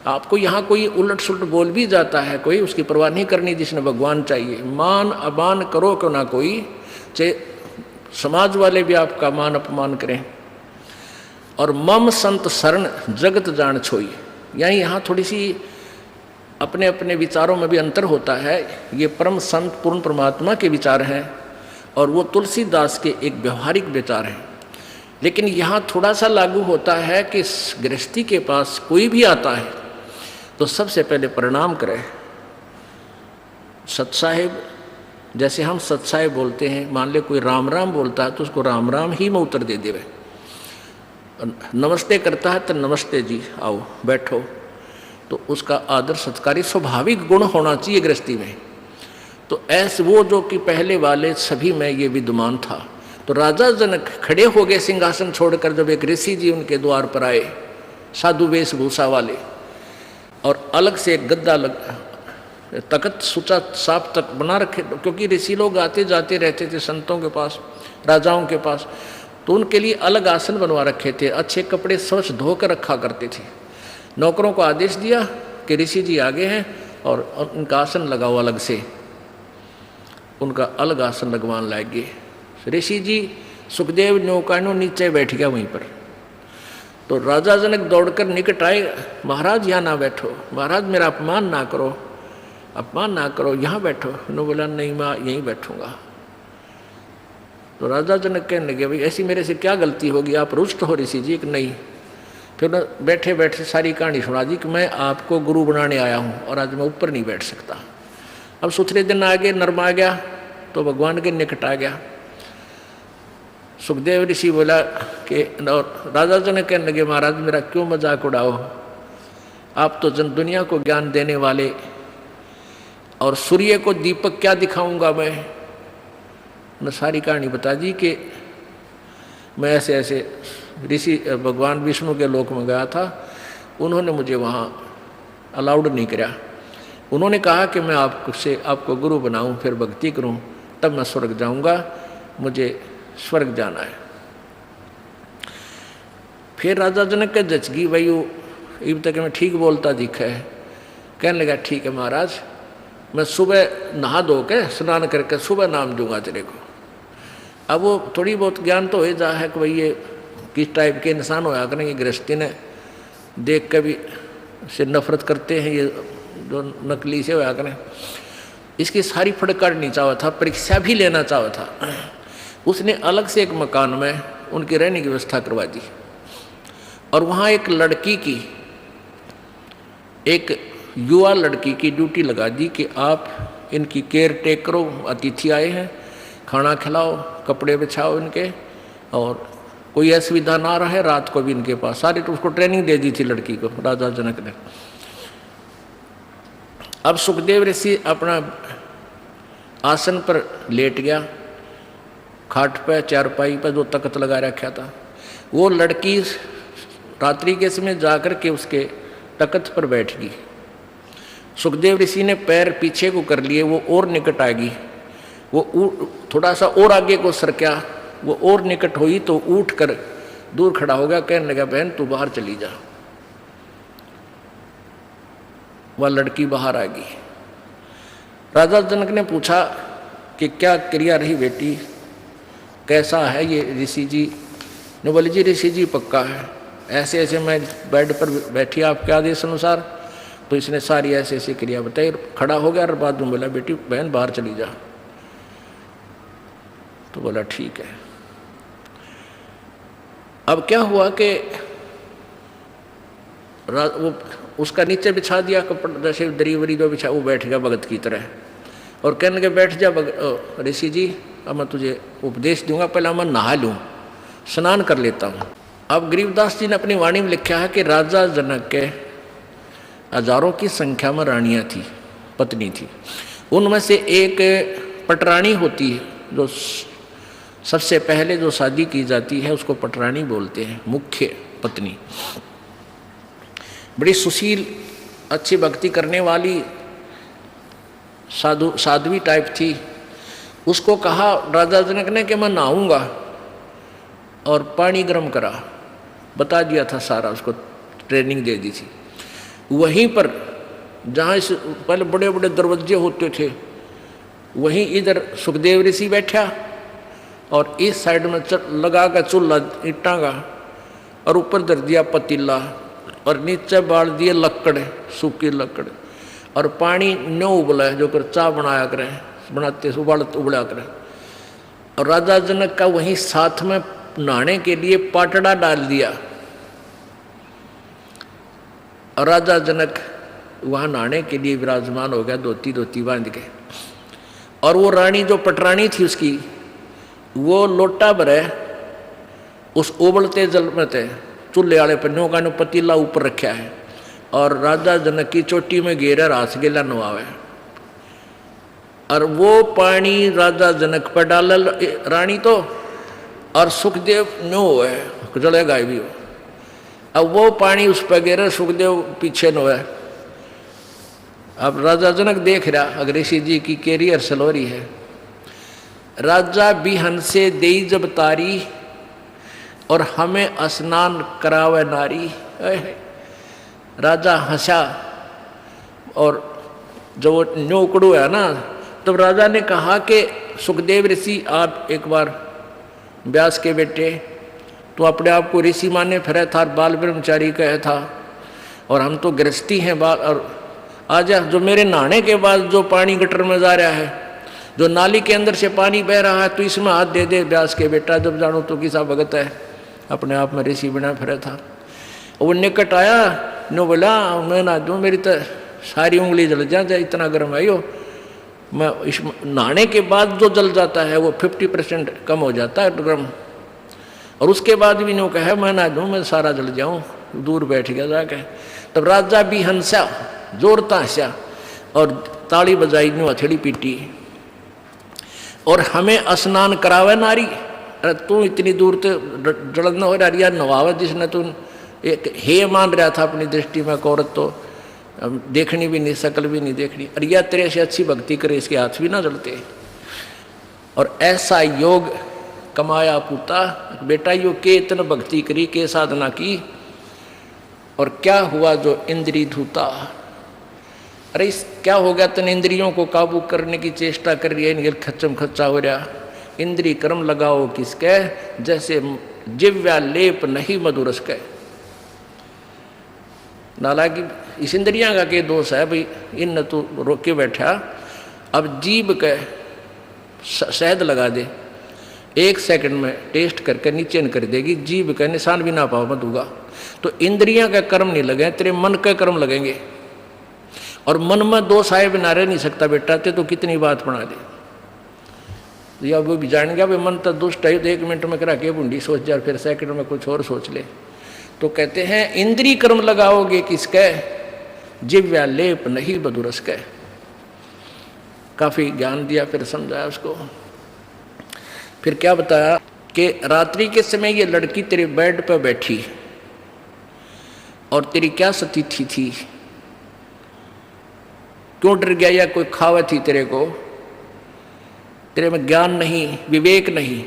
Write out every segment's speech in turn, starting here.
आपको यहाँ कोई उलट सुलट बोल भी जाता है कोई, उसकी परवाह नहीं करनी, जिसने भगवान चाहिए। मान अमान करो क्यों ना कोई, चाहे समाज वाले भी आपका मान अपमान करें। और मम संत शरण जगत जान छोई, यानी यहाँ थोड़ी सी अपने अपने विचारों में भी अंतर होता है। ये परम संत पूर्ण परमात्मा के विचार हैं और वो तुलसीदास के एक व्यवहारिक विचार हैं। लेकिन यहाँ थोड़ा सा लागू होता है कि गृहस्थी के पास कोई भी आता है तो सबसे पहले प्रणाम करें। सत साहेब, जैसे हम सत साहेब बोलते हैं, मान ले कोई राम राम बोलता है तो उसको राम राम ही में उत्तर दे देवे। नमस्ते करता है तो नमस्ते जी, आओ बैठो, तो उसका आदर सत्कारी स्वाभाविक गुण होना चाहिए गृहस्थी में। तो ऐसे वो जो कि पहले वाले सभी में ये विद्यमान था। तो राजा जनक खड़े हो गए सिंहासन छोड़कर जब एक ऋषि जी उनके द्वार पर आए, साधु वेशभूषा वाले, और अलग से एक गद्दा तकत सुचा साफ तक बना रखे, क्योंकि ऋषि लोग आते जाते रहते थे संतों के पास, राजाओं के पास, तो उनके लिए अलग आसन बनवा रखे थे। अच्छे कपड़े स्वच्छ धोकर रखा करते थे। नौकरों को आदेश दिया कि ऋषि जी आगे हैं और उनका आसन लगाओ अलग से, उनका अलग आसन लगवान लाएंगे। ऋषि जी सुखदेव नौकानो नीचे बैठ गया वहीं पर। तो राजा जनक दौड़कर निकट आए, महाराज यहाँ ना बैठो, महाराज मेरा अपमान ना करो, अपमान ना करो, यहाँ बैठो। उन्होंने बोला नहीं मैं यहीं बैठूंगा। तो राजा जनक कहने लगे भाई ऐसी मेरे से क्या गलती होगी, आप रुष्ट हो ऋषि जी? कि नहीं। फिर बैठे बैठे सारी कहानी सुना दी कि मैं आपको गुरु बनाने आया हूँ और आज मैं ऊपर नहीं बैठ सकता। अब सुथरे दिन आ गए, नर्म आ गया तो भगवान के निकट आ गया। सुखदेव ऋषि बोला कि, और राजा जनक कहने लगे महाराज मेरा क्यों मजाक उड़ाओ, आप तो जन दुनिया को ज्ञान देने वाले, और सूर्य को दीपक क्या दिखाऊंगा मैं सारी कहानी बता दी कि मैं ऐसे ऐसे ऋषि भगवान विष्णु के लोक में गया था, उन्होंने मुझे वहाँ अलाउड नहीं किया। उन्होंने कहा कि मैं आपको गुरु बनाऊं, फिर भक्ति करूं, तब मैं स्वर्ग जाऊंगा, मुझे स्वर्ग जाना है। फिर राजा जनक के जचगी भाई इब तक मैं ठीक बोलता दिखा है। कहने लगा ठीक है महाराज, मैं सुबह नहा धो के स्नान करके सुबह नाम दूंगा तेरे को। अब वो थोड़ी बहुत ज्ञान तो हो जा है कि भाई ये किस टाइप के इंसान होया करेंगे, गृहस्थी ने देख के भी से नफरत करते हैं, ये जो नकली से होया करें। इसकी सारी फड़काड़नी चाहा था, परीक्षा भी लेना चाहा था। उसने अलग से एक मकान में उनकी रहने की व्यवस्था करवा दी और वहाँ एक लड़की की, एक युवा लड़की की ड्यूटी लगा दी कि आप इनकी केयर टेक करो, अतिथि आए हैं, खाना खिलाओ, कपड़े बिछाओ इनके, और कोई असुविधा ना रहे, रात को भी इनके पास। सारी तो उसको ट्रेनिंग दे दी थी लड़की को राजा जनक ने। अब सुखदेव ऋषि अपना आसन पर लेट गया, खाट पे चारपाई पर जो तख्त लगा रखा था। वो लड़की रात्रि के समय जाकर के उसके तख्त पर बैठ गई। सुखदेव ऋषि ने पैर पीछे को कर लिए, वो और निकट आ गई। वो थोड़ा सा और आगे को सरका, वो और निकट हुई तो उठ कर दूर खड़ा हो गया। कहने लगा बहन तू बाहर चली जा। वह लड़की बाहर आ गई। राजा जनक ने पूछा कि क्या क्रिया रही बेटी, कैसा है ये ऋषि जी? ने बोले जी ऋषि जी पक्का है, ऐसे ऐसे मैं बेड पर बैठी आपके आदेश अनुसार। तो इसने सारी ऐसे ऐसी क्रिया बताई, खड़ा हो गया और बाद में बोला बेटी बहन बाहर चली जा। तो बोला ठीक है। अब क्या हुआ कि वो उसका नीचे बिछा दिया कपड़ा, जैसे दरी वरी जो बिछा, वो बैठ गया भगत की तरह और कहने लगे बैठ जा ऋषि जी, अब मैं तुझे उपदेश दूंगा, पहले मैं नहा लूँ, स्नान कर लेता हूँ। अब गरीबदास जी ने अपनी वाणी में लिखा है कि राजा जनक के हजारों की संख्या में रानियाँ थी, पत्नी थी। उनमें से एक पटरानी होती है, जो सबसे पहले जो शादी की जाती है उसको पटरानी बोलते हैं, मुख्य पत्नी। बड़ी सुशील, अच्छी भक्ति करने वाली साध्वी टाइप थी। उसको कहा राजा जनक ने कि मैं नहाऊंगा, और पानी गर्म करा, बता दिया था सारा, उसको ट्रेनिंग दे दी थी। वहीं पर जहाँ इस पहले बड़े बड़े दरवाजे होते थे, वहीं इधर सुखदेव ऋषि बैठा और इस साइड में लगा का चूल्हा ईंटा का, और ऊपर धर दिया पतीला और नीचे बाल दिए लकड़, सूखी लकड़, और पानी न उबला है जो कर चाय बनाया करें, बनाते उबला करें। और राजा जनक का वहीं साथ में नहाने के लिए पाटड़ा डाल दिया, और राजा जनक वहाँ नहाने के लिए विराजमान हो गया, धोती धोती बांध के। और वो रानी जो पटरानी थी उसकी, वो लोटा भरे उस उबलते जल में थे, चूल्हे वाले पन्नों का पतीला ऊपर रखा है, और राजा जनक की चोटी में घेरा रास गेला नवावे, और वो पानी राजा जनक पर डाल रानी तो, और सुखदेव नो है जलेगा भी हो। अब वो पानी उस पर गिरे, सुखदेव पीछे नो है। अब राजा जनक देख रहा अगर ऋषि जी की कैरियर सलोरी है। राजा बिहन से देई जब तारी, और हमें स्नान करावे नारी। राजा हंसा, और जब वो न्योकड़ू है ना, तब राजा ने कहा कि सुखदेव ऋषि आप एक बार व्यास के बेटे, तो अपने आप को ऋषि माने फिर था, बाल ब्रह्मचारी कहे था, और हम तो गृहस्थी हैं बाल। और आज जो मेरे नहाने के बाद जो पानी गटर में जा रहा है, जो नाली के अंदर से पानी बह रहा है, तो इसमें हाथ दे दे व्यास के बेटा, जब जानो तो किसा भगत है, अपने आप में ऋषि बना फिर था। वो निकट आया, नो बोला मैं ना दूँ, मेरी तो सारी उंगली जल जाए, इतना गर्म है यो। मैं इस नहाने के बाद जो जल जाता है वो 50% कम हो जाता है गर्म, और उसके बाद भी नो कहे मैं ना दूँ, मैं सारा जल जाऊँ, दूर बैठ गया जाके। तब राजा भी हंसा, जोरता हंसा, और ताली बजाई, नो हथेली पीटी, और हमें स्नान करावे नारी। अरे तू इतनी दूर तो जलन हो रहा यार, नवावे जिसने तू एक हे मान रहा था अपनी दृष्टि में, औरत तो देखनी भी नहीं, शकल भी नहीं देखनी, अरे या तेरे से अच्छी भक्ति करे, इसके हाथ भी ना जलते। और ऐसा योग कमाया पूता, बेटा यो के इतना भक्ति करी, के साधना की, और क्या हुआ जो इंद्री धूता। अरे इस क्या हो गया, तन इंद्रियों को काबू करने की चेष्टा कर रही है, इनके खच्चम खच्चा हो रहा। इंद्री कर्म लगाओ किसके, जैसे जिव्या लेप नहीं मधुरस के। हालांकि इस इंद्रियां का के दोष है भाई, इन तो रोक के बैठा, अब जीभ के शहद लगा दे, 1 सेकंड में टेस्ट करके नीचे न कर देगी, जीभ का निशान भी ना पाओ मत होगा। तो इंद्रियां का कर्म नहीं लगे, तेरे मन के कर्म लगेंगे, और मन में दोष आए बिना रह नहीं सकता बेटा, ते तो कितनी बात बना दे। या वो भी जान गया भाई मन तो दुष्ट है, तो 1 मिनट में करा के बूंदी सोच जा, फिर सेकंड में कुछ और सोच ले। तो कहते हैं इंद्री कर्म लगाओगे किसके, जिव्या लेप नहीं बदुरस के। काफी ज्ञान दिया, फिर समझाया उसको। फिर क्या बताया कि रात्रि के समय ये लड़की तेरे बेड पर बैठी, और तेरी क्या स्थिति थी, क्यों डर गया, या कोई खावा थी तेरे को, तेरे में ज्ञान नहीं, विवेक नहीं,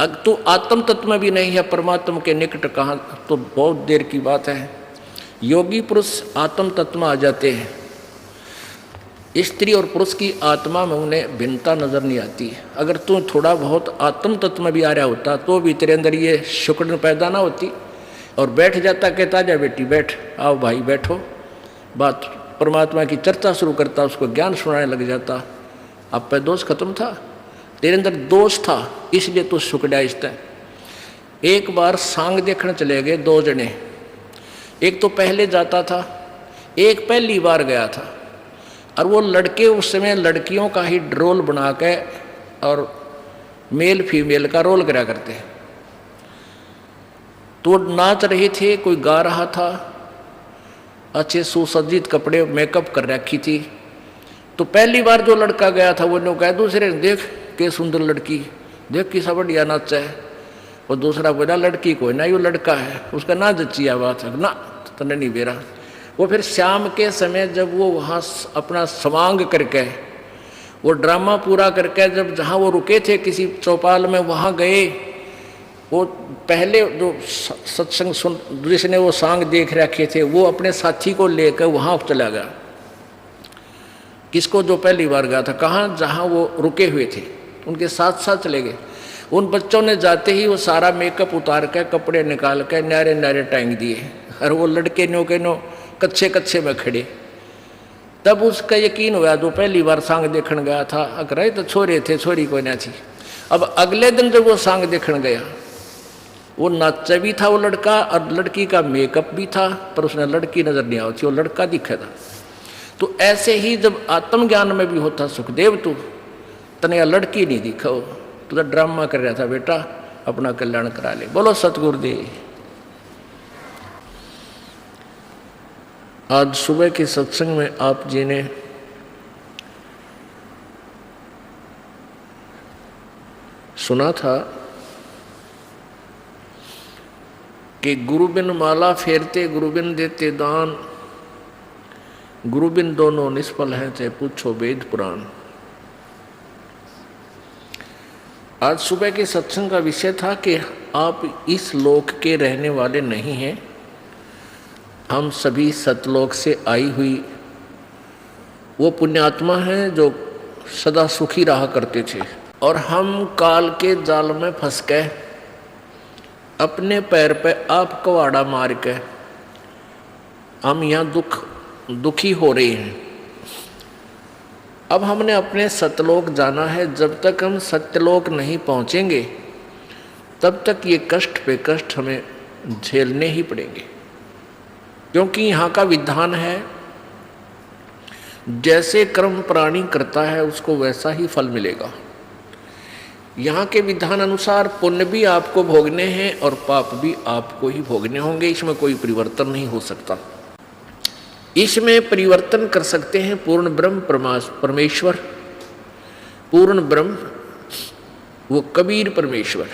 अब तू आत्म तत्व में भी नहीं है, परमात्मा के निकट कहाँ, तो बहुत देर की बात है। योगी पुरुष आत्म तत्व में आ जाते हैं, स्त्री और पुरुष की आत्मा में उन्हें भिन्नता नजर नहीं आती। अगर तू थोड़ा बहुत आत्म तत्व में भी आ रहा होता तो भी तेरे अंदर ये शुक्र पैदा ना होती, और बैठ जाता, कहता जा बेटी बैठ, आओ भाई बैठो, बात परमात्मा की चर्चा शुरू करता, उसको ज्ञान सुनाने लग जाता। अब पे दोष खत्म था, तेरे अंदर दोष था, इसलिए तू सुकड़ा इस्ता। एक बार सांग देखने चले गए 2 जने, एक तो पहले जाता था, एक पहली बार गया था, और वो लड़के उस समय लड़कियों का ही रोल बना के और मेल फीमेल का रोल करा करते। तो नाच रहे थे, कोई गा रहा था, अच्छे सुसज्जित कपड़े मेकअप कर रखी थी। तो पहली बार जो लड़का गया था वो ने कहा दूसरे ने, देख के सुंदर लड़की, देख किसा बढ़िया नाच है। और दूसरा बोला लड़की को ना, यो लड़का है, उसका ना जच्ची बात है ना, तो नहीं बेरा। वो फिर शाम के समय जब वो वहाँ अपना समांग करके, वो ड्रामा पूरा करके, जब जहाँ वो रुके थे किसी चौपाल में, वहाँ गए वो पहले जो सत्संग सुन जिसने वो सांग देख रखे थे वो अपने साथी को लेकर वहाँ चला गया। किसको? जो पहली बार गया था। कहाँ? जहाँ वो रुके हुए थे, उनके साथ साथ चले गए। उन बच्चों ने जाते ही वो सारा मेकअप उतार कर, कपड़े निकाल कर न्यारे न्यारे टांग दिए, और वो लड़के नो के नो कच्चे कच्चे में खड़े। तब उसका यकीन हुआ, जो पहली बार सांग देखने गया था, अगर तो छोरे थे, छोरी कोई ना थी। अब अगले दिन जब वो सांग देखने गया, वो नाचा भी था वो लड़का, और लड़की का मेकअप भी था, पर उसने लड़की नजर नहीं आई थी, वो लड़का दिखा था। तो ऐसे ही जब आत्मज्ञान में भी होता, सुखदेव तू तने लड़की नहीं दिखा, तू तो ड्रामा कर रहा था बेटा, अपना कल्याण करा ले। बोलो सतगुरुदेव। आज सुबह के सत्संग में आप जी ने सुना था कि गुरु बिन माला फेरते, गुरु बिन देते दान, गुरु बिन दोनों निष्फल हैं, चाहे पूछो वेद पुराण। आज सुबह के सत्संग का विषय था कि आप इस लोक के रहने वाले नहीं हैं, हम सभी सतलोक से आई हुई वो पुण्यात्मा हैं जो सदा सुखी रहा करते थे, और हम काल के जाल में फंस गए, अपने पैर पे आप कवाड़ा मार के हम यहाँ दुखी हो रहे हैं। अब हमने अपने सतलोक जाना है। जब तक हम सत्यलोक नहीं पहुँचेंगे तब तक ये कष्ट पे कष्ट हमें झेलने ही पड़ेंगे, क्योंकि यहाँ का विधान है, जैसे कर्म प्राणी करता है उसको वैसा ही फल मिलेगा। यहाँ के विधान अनुसार पुण्य भी आपको भोगने हैं और पाप भी आपको ही भोगने होंगे, इसमें कोई परिवर्तन नहीं हो सकता। इसमें परिवर्तन कर सकते हैं पूर्ण ब्रह्म परमेश्वर, पूर्ण ब्रह्म वो कबीर परमेश्वर।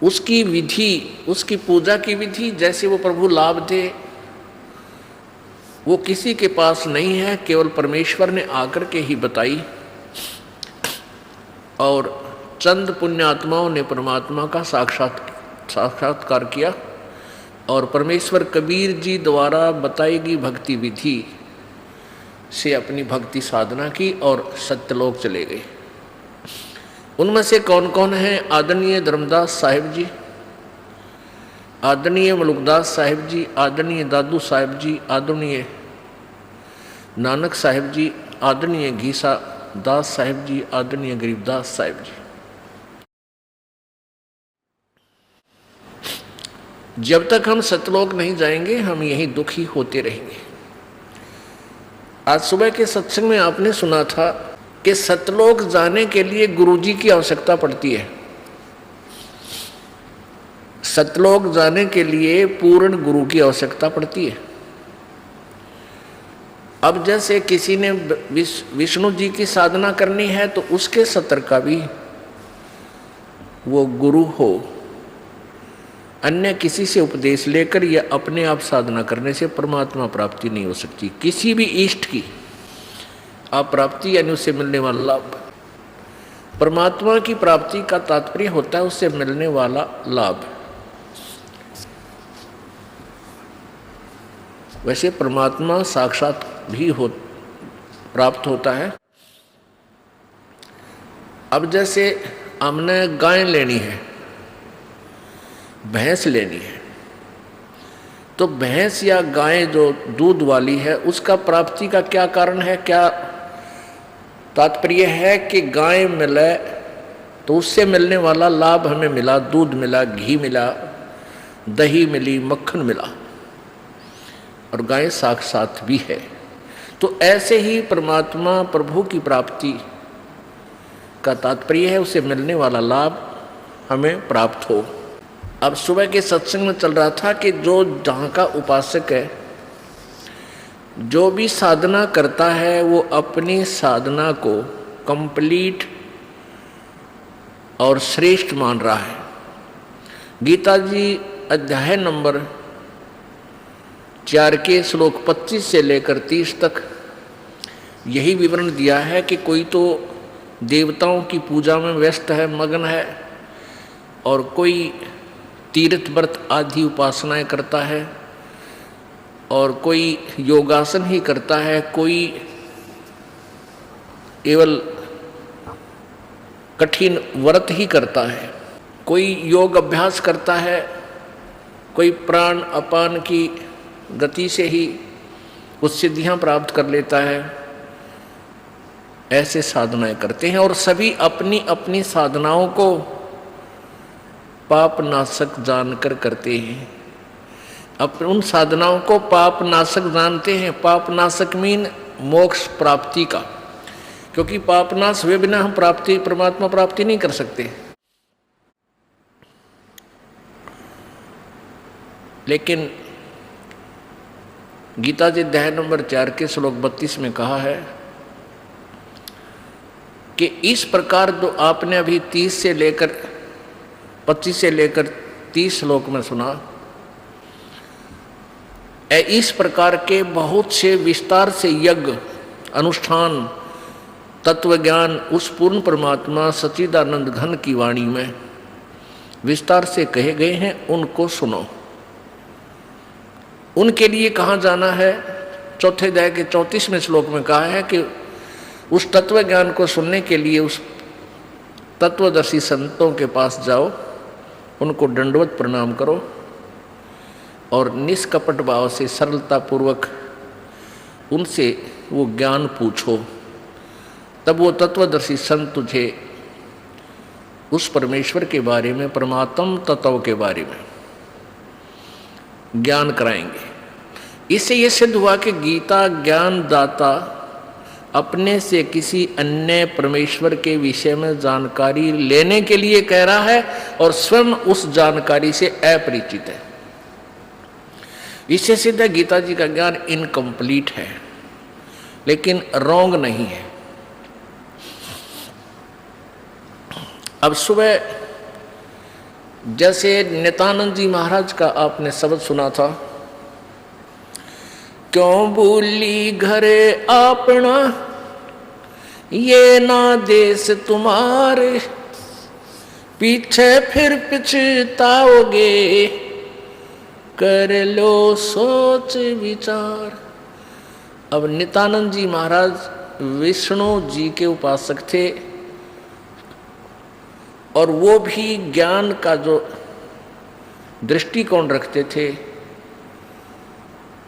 उसकी विधि, उसकी पूजा की विधि जैसे वो प्रभु लाभ दे, वो किसी के पास नहीं है, केवल परमेश्वर ने आकर के ही बताई। और चंद पुण्यात्माओं ने परमात्मा का साक्षात्कार किया, और परमेश्वर कबीर जी द्वारा बताई गई भक्ति विधि से अपनी भक्ति साधना की और सत्यलोक चले गए। उनमें से कौन कौन हैं? आदरणीय धर्मदास साहिब जी, आदरणीय मलुकदास साहिब जी, आदरणीय दादू साहिब जी, आदरणीय नानक साहिब जी, आदरणीय घीसा दास साहिब जी, आदरणीय गरीबदास साहिब जी। जब तक हम सतलोक नहीं जाएंगे हम यही दुखी होते रहेंगे। आज सुबह के सत्संग में आपने सुना था कि सतलोक जाने के लिए गुरुजी की आवश्यकता पड़ती है। सतलोक जाने के लिए पूर्ण गुरु की आवश्यकता पड़ती है। अब जैसे किसी ने विष्णु जी की साधना करनी है तो उसके सत्र का भी वो गुरु हो, अन्य किसी से उपदेश लेकर या अपने आप साधना करने से परमात्मा प्राप्ति नहीं हो सकती। किसी भी इष्ट की आप प्राप्ति यानी उससे मिलने वाला लाभ, परमात्मा की प्राप्ति का तात्पर्य होता है उससे मिलने वाला लाभ। वैसे परमात्मा साक्षात भी प्राप्त होता है। अब जैसे हमने गाय लेनी है, भैंस लेनी है, तो भैंस या गाय जो दूध वाली है उसका प्राप्ति का क्या कारण है, क्या तात्पर्य है कि गाय मिले तो उससे मिलने वाला लाभ हमें मिला, दूध मिला, घी मिला, दही मिली, मक्खन मिला, और गाय साक्षात भी है। तो ऐसे ही परमात्मा प्रभु की प्राप्ति का तात्पर्य है उससे मिलने वाला लाभ हमें प्राप्त हो। अब सुबह के सत्संग में चल रहा था कि जो जहाँ का उपासक है, जो भी साधना करता है वो अपनी साधना को कंप्लीट और श्रेष्ठ मान रहा है। गीता जी अध्याय नंबर 4 के श्लोक 25 से लेकर 30 तक यही विवरण दिया है कि कोई तो देवताओं की पूजा में व्यस्त है, मगन है, और कोई तीर्थ व्रत आदि उपासनाएं करता है, और कोई योगासन ही करता है, कोई केवल कठिन व्रत ही करता है, कोई योग अभ्यास करता है, कोई प्राण अपान की गति से ही कुछ सिद्धियां प्राप्त कर लेता है। ऐसे साधनाएं करते हैं और सभी अपनी अपनी साधनाओं को पाप नाशक जानकर करते हैं। उन साधनाओं को पाप नाशक जानते हैं। पाप नाशक मीन मोक्ष प्राप्ति का, क्योंकि पाप नाश हुए बिना हम परमात्मा प्राप्ति नहीं कर सकते। लेकिन गीता जी अध्याय नंबर 4 के श्लोक 32 में कहा है कि इस प्रकार जो आपने अभी 25 से लेकर 30 श्लोक में सुना, इस प्रकार के बहुत से विस्तार से यज्ञ अनुष्ठान तत्व ज्ञान उस पूर्ण परमात्मा सच्चिदानंद घन की वाणी में विस्तार से कहे गए हैं, उनको सुनो। उनके लिए कहाँ जाना है? चौथे अध्याय के 34वें श्लोक में कहा है कि उस तत्व ज्ञान को सुनने के लिए उस तत्वदर्शी संतों के पास जाओ, उनको दंडवत प्रणाम करो और निष्कपट भाव से सरलता पूर्वक उनसे वो ज्ञान पूछो। तब वो तत्वदर्शी संत तुझे उस परमेश्वर के बारे में, परमात्म तत्व के बारे में ज्ञान कराएंगे। इससे ये सिद्ध हुआ कि गीता ज्ञान दाता अपने से किसी अन्य परमेश्वर के विषय में जानकारी लेने के लिए कह रहा है और स्वयं उस जानकारी से अपरिचित है। इससे सिद्ध है गीता जी का ज्ञान इनकम्प्लीट है, लेकिन रॉन्ग नहीं है। अब सुबह जैसे नित्यानंद जी महाराज का आपने शब्द सुना था, क्यों भूली घरे अपना ये ना देश तुम्हारे, पीछे फिर पछताओगे कर लो सोच विचार। अब नित्यानंद जी महाराज विष्णु जी के उपासक थे और वो भी ज्ञान का जो दृष्टिकोण रखते थे,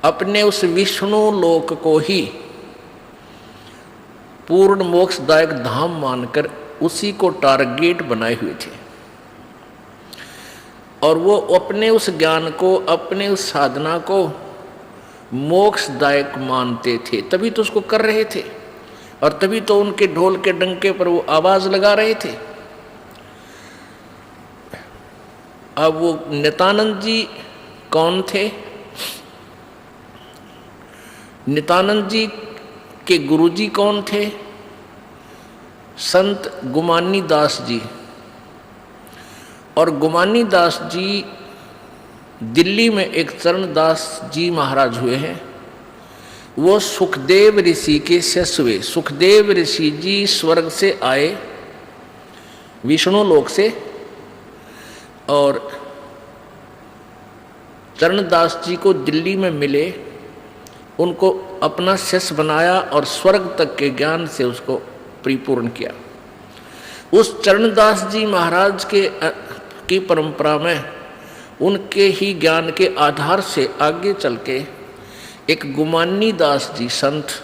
अपने उस विष्णु लोक को ही पूर्ण मोक्षदायक धाम मानकर उसी को टारगेट बनाए हुए थे और वो अपने उस ज्ञान को, अपने उस साधना को मोक्षदायक मानते थे, तभी तो उसको कर रहे थे और तभी तो उनके ढोल के डंके पर वो आवाज लगा रहे थे। अब वो नित्यानंद जी कौन थे? नित्यानंद जी के गुरुजी कौन थे? संत गुमानी दास जी। और गुमानी दास जी दिल्ली में एक चरणदास जी महाराज हुए हैं, वो सुखदेव ऋषि के शिष्य हुए। सुखदेव ऋषि जी स्वर्ग से आए, विष्णु लोक से, और चरणदास जी को दिल्ली में मिले, उनको अपना शिष्य बनाया और स्वर्ग तक के ज्ञान से उसको परिपूर्ण किया। उस चरणदास जी महाराज की परंपरा में उनके ही ज्ञान के आधार से आगे चल के एक गुमानी दास जी संत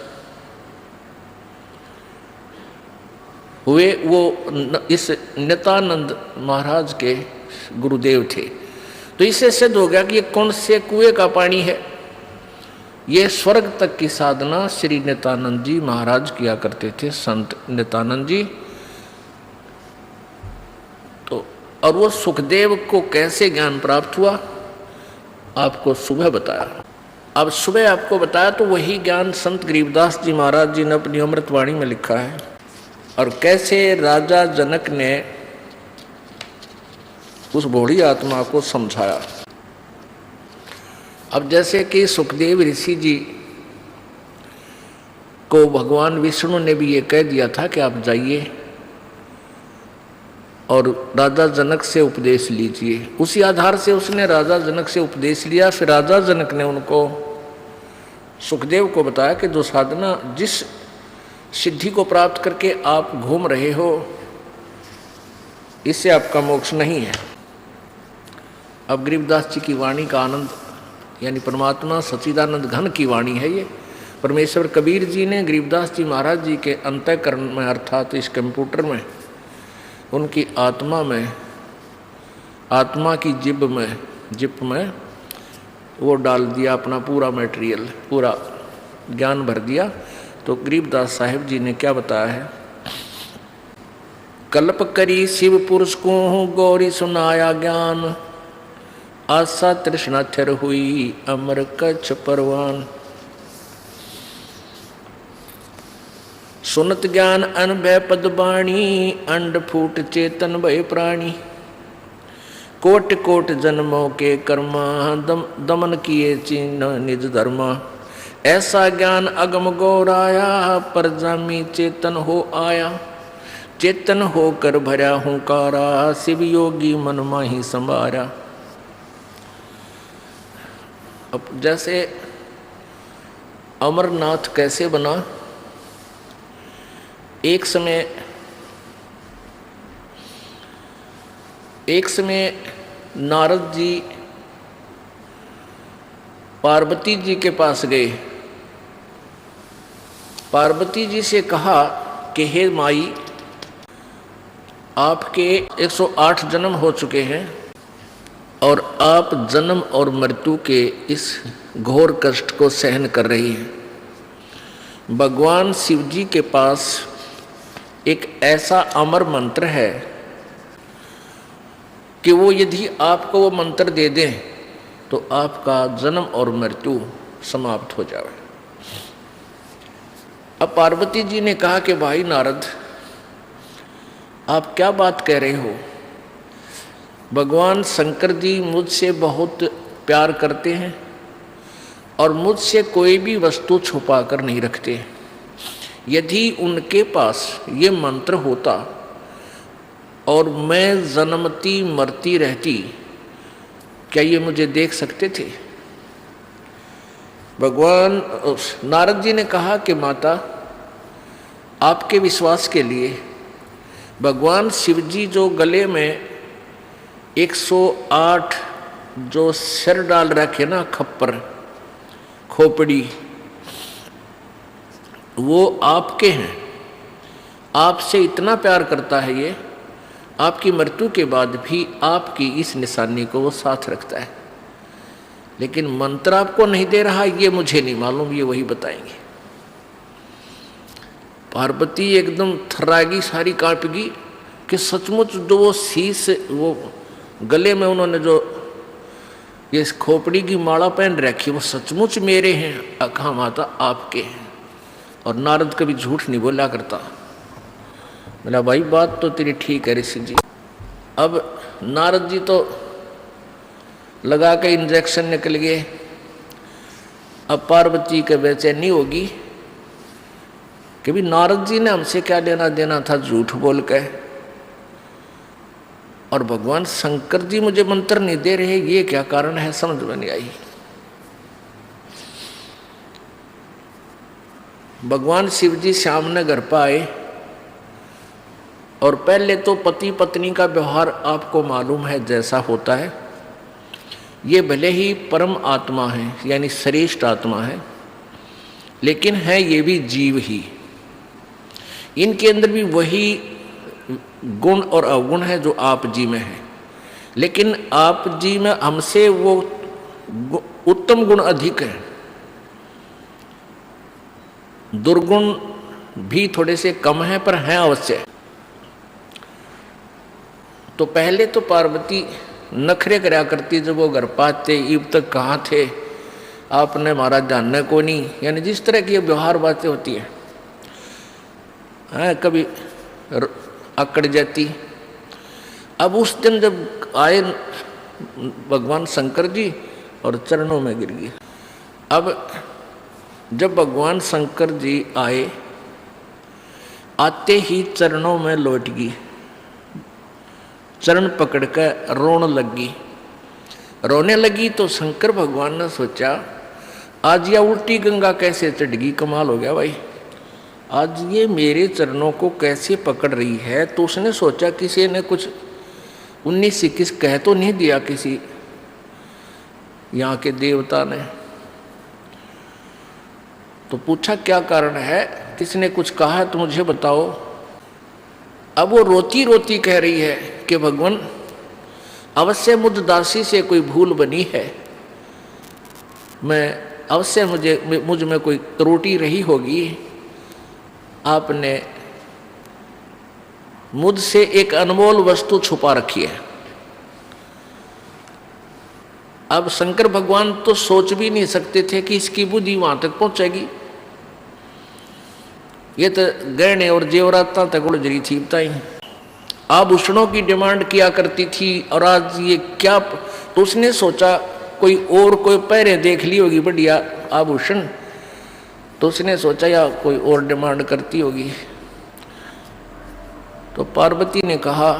हुए। वो इस नित्यानंद महाराज के गुरुदेव थे। तो इससे सिद्ध हो गया कि ये कौन से कुएं का पानी है। ये स्वर्ग तक की साधना श्री नित्यानंद जी महाराज किया करते थे, संत नित्यानंद जी। तो और वो सुखदेव को कैसे ज्ञान प्राप्त हुआ आपको सुबह बताया। अब सुबह आपको बताया तो वही ज्ञान संत गरीबदास जी महाराज जी ने अपनी अमृतवाणी में लिखा है, और कैसे राजा जनक ने उस भोली आत्मा को समझाया। अब जैसे कि सुखदेव ऋषि जी को भगवान विष्णु ने भी ये कह दिया था कि आप जाइए और राजा जनक से उपदेश लीजिए। उसी आधार से उसने राजा जनक से उपदेश लिया। फिर राजा जनक ने उनको सुखदेव को बताया कि जो साधना, जिस सिद्धि को प्राप्त करके आप घूम रहे हो, इससे आपका मोक्ष नहीं है। अब गरीबदास जी की वाणी का आनंद, यानी परमात्मा सच्चिदानंद घन की वाणी है ये। परमेश्वर कबीर जी ने गरीबदास जी महाराज जी के अंतःकरण में, अर्थात इस कंप्यूटर में, उनकी आत्मा में, आत्मा की जिप में वो डाल दिया अपना पूरा मटेरियल, पूरा ज्ञान भर दिया। तो गरीबदास साहिब जी ने क्या बताया है? कल्प करी शिव पुरुष को गौरी सुनाया ज्ञान, आशा तृष्णा थिर हुई अमर कच्छ परवान। सुनत ज्ञान अनभय पद बाणी, अंड फूट चेतन भय प्राणी। कोट कोट जन्मों के कर्मा, दमन किए चिन्ह निज धर्मा। ऐसा ज्ञान अगम गौराया, पर जामी चेतन हो आया। चेतन होकर भरा हुंकारा, शिव योगी मन माही संभारा। अब जैसे अमरनाथ कैसे बना? एक समय नारद जी पार्वती जी के पास गए। पार्वती जी से कहा कि हे माई, आपके 108 जन्म हो चुके हैं और आप जन्म और मृत्यु के इस घोर कष्ट को सहन कर रही हैं। भगवान शिव जी के पास एक ऐसा अमर मंत्र है कि वो यदि आपको वो मंत्र दे दें तो आपका जन्म और मृत्यु समाप्त हो जाए। अब पार्वती जी ने कहा कि भाई नारद, आप क्या बात कह रहे हो? भगवान शंकर जी मुझसे बहुत प्यार करते हैं और मुझसे कोई भी वस्तु छुपा कर नहीं रखते। यदि उनके पास ये मंत्र होता और मैं जन्मती मरती रहती, क्या ये मुझे देख सकते थे? भगवान नारद जी ने कहा कि माता, आपके विश्वास के लिए भगवान शिव जी जो गले में 108 जो सिर डाल रखे ना, खप्पर खोपड़ी, वो आपके हैं। आपसे इतना प्यार करता है ये, आपकी मृत्यु के बाद भी आपकी इस निशानी को वो साथ रखता है। लेकिन मंत्र आपको नहीं दे रहा, ये मुझे नहीं मालूम, ये वही बताएंगे। पार्वती एकदम थर्रागी, सारी कांपेगी कि सचमुच जो वो शीश, वो गले में उन्होंने जो ये खोपड़ी की माला पहन रखी, वो सचमुच मेरे हैं। अखा माता आपके हैं। और नारद कभी झूठ नहीं बोला करता। बोला भाई बात तो तेरी ठीक है ऋषि जी। अब नारद जी तो लगा के इंजेक्शन निकल गए। अब पार्वती के बेचैनी होगी कि भी नारद जी ने हमसे क्या लेना देना था झूठ बोल के, और भगवान शंकर जी मुझे मंत्र नहीं दे रहे, ये क्या कारण है? समझ में नहीं आई। भगवान शिव जी सामने घर पर आए और पहले तो पति पत्नी का व्यवहार आपको मालूम है जैसा होता है। ये भले ही परम आत्मा है, यानी श्रेष्ठ आत्मा है, लेकिन है ये भी जीव ही। इनके अंदर भी वही गुण और अवगुण है जो आप जी में है, लेकिन आप जी में हमसे वो उत्तम गुण अधिक है। दुर्गुण भी थोड़े से कम है, पर हैं अवश्य। तो पहले तो पार्वती नखरे कराया करती जब वो घर पाते, ईब तक कहाँ थे आपने, महाराज जानने को नहीं, यानी जिस तरह की व्यवहार बातें होती है, कभी अकड़ जाती। अब उस दिन जब आए भगवान शंकर जी और चरणों में गिर गई। अब जब भगवान शंकर जी आए, आते ही चरणों में लौट गई। चरण पकड़ कर रोने लगी। तो शंकर भगवान ने सोचा आज यह उल्टी गंगा कैसे चढ़ गई, कमाल हो गया भाई, आज ये मेरे चरणों को कैसे पकड़ रही है। तो उसने सोचा किसी ने कुछ 19-21 कह तो नहीं दिया किसी यहाँ के देवता ने। तो पूछा क्या कारण है, किसने कुछ कहा तो मुझे बताओ। अब वो रोती रोती कह रही है कि भगवान अवश्य मुझ दासी से कोई भूल बनी है, मैं अवश्य मुझ में कोई त्रुटि रही होगी, आपने मुझसे एक अनमोल वस्तु छुपा रखी है। अब शंकर भगवान तो सोच भी नहीं सकते थे कि इसकी बुद्धि वहां तक पहुंचेगी। ये तो गहने और जेवरात तक उड़ जरी थी, बताई आभूषणों की डिमांड किया करती थी, और आज ये क्या। तो उसने सोचा कोई पहरे देख ली होगी बढ़िया आभूषण, तो उसने सोचा या कोई और डिमांड करती होगी। तो पार्वती ने कहा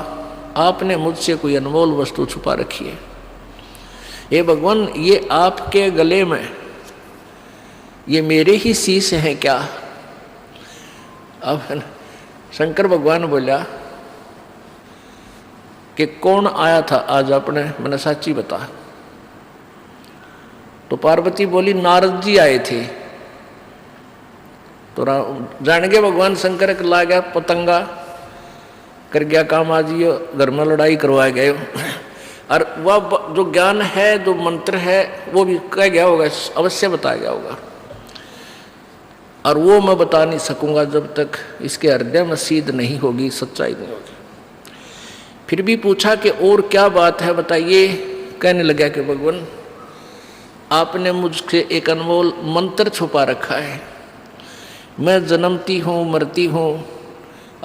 आपने मुझसे कोई अनमोल वस्तु छुपा रखी है, हे भगवान ये आपके गले में ये मेरे ही शीश हैं क्या। अब शंकर भगवान बोला कि कौन आया था आज अपने, मैंने सच्ची बता। तो पार्वती बोली नारद जी आए थे। तो जान गए भगवान शंकर के ला गया पतंगा कर गया काम, आज ये घर में लड़ाई करवा गए। और वह जो ज्ञान है जो मंत्र है वो भी कह गया होगा, अवश्य बताया गया होगा, और वो मैं बता नहीं सकूंगा जब तक इसके हृदय में सीध नहीं होगी, सच्चाई नहीं होगी। फिर भी पूछा कि और क्या बात है बताइए। कहने लगा कि भगवान आपने मुझसे एक अनमोल मंत्र छुपा रखा है, मैं जन्मती हूँ मरती हूँ,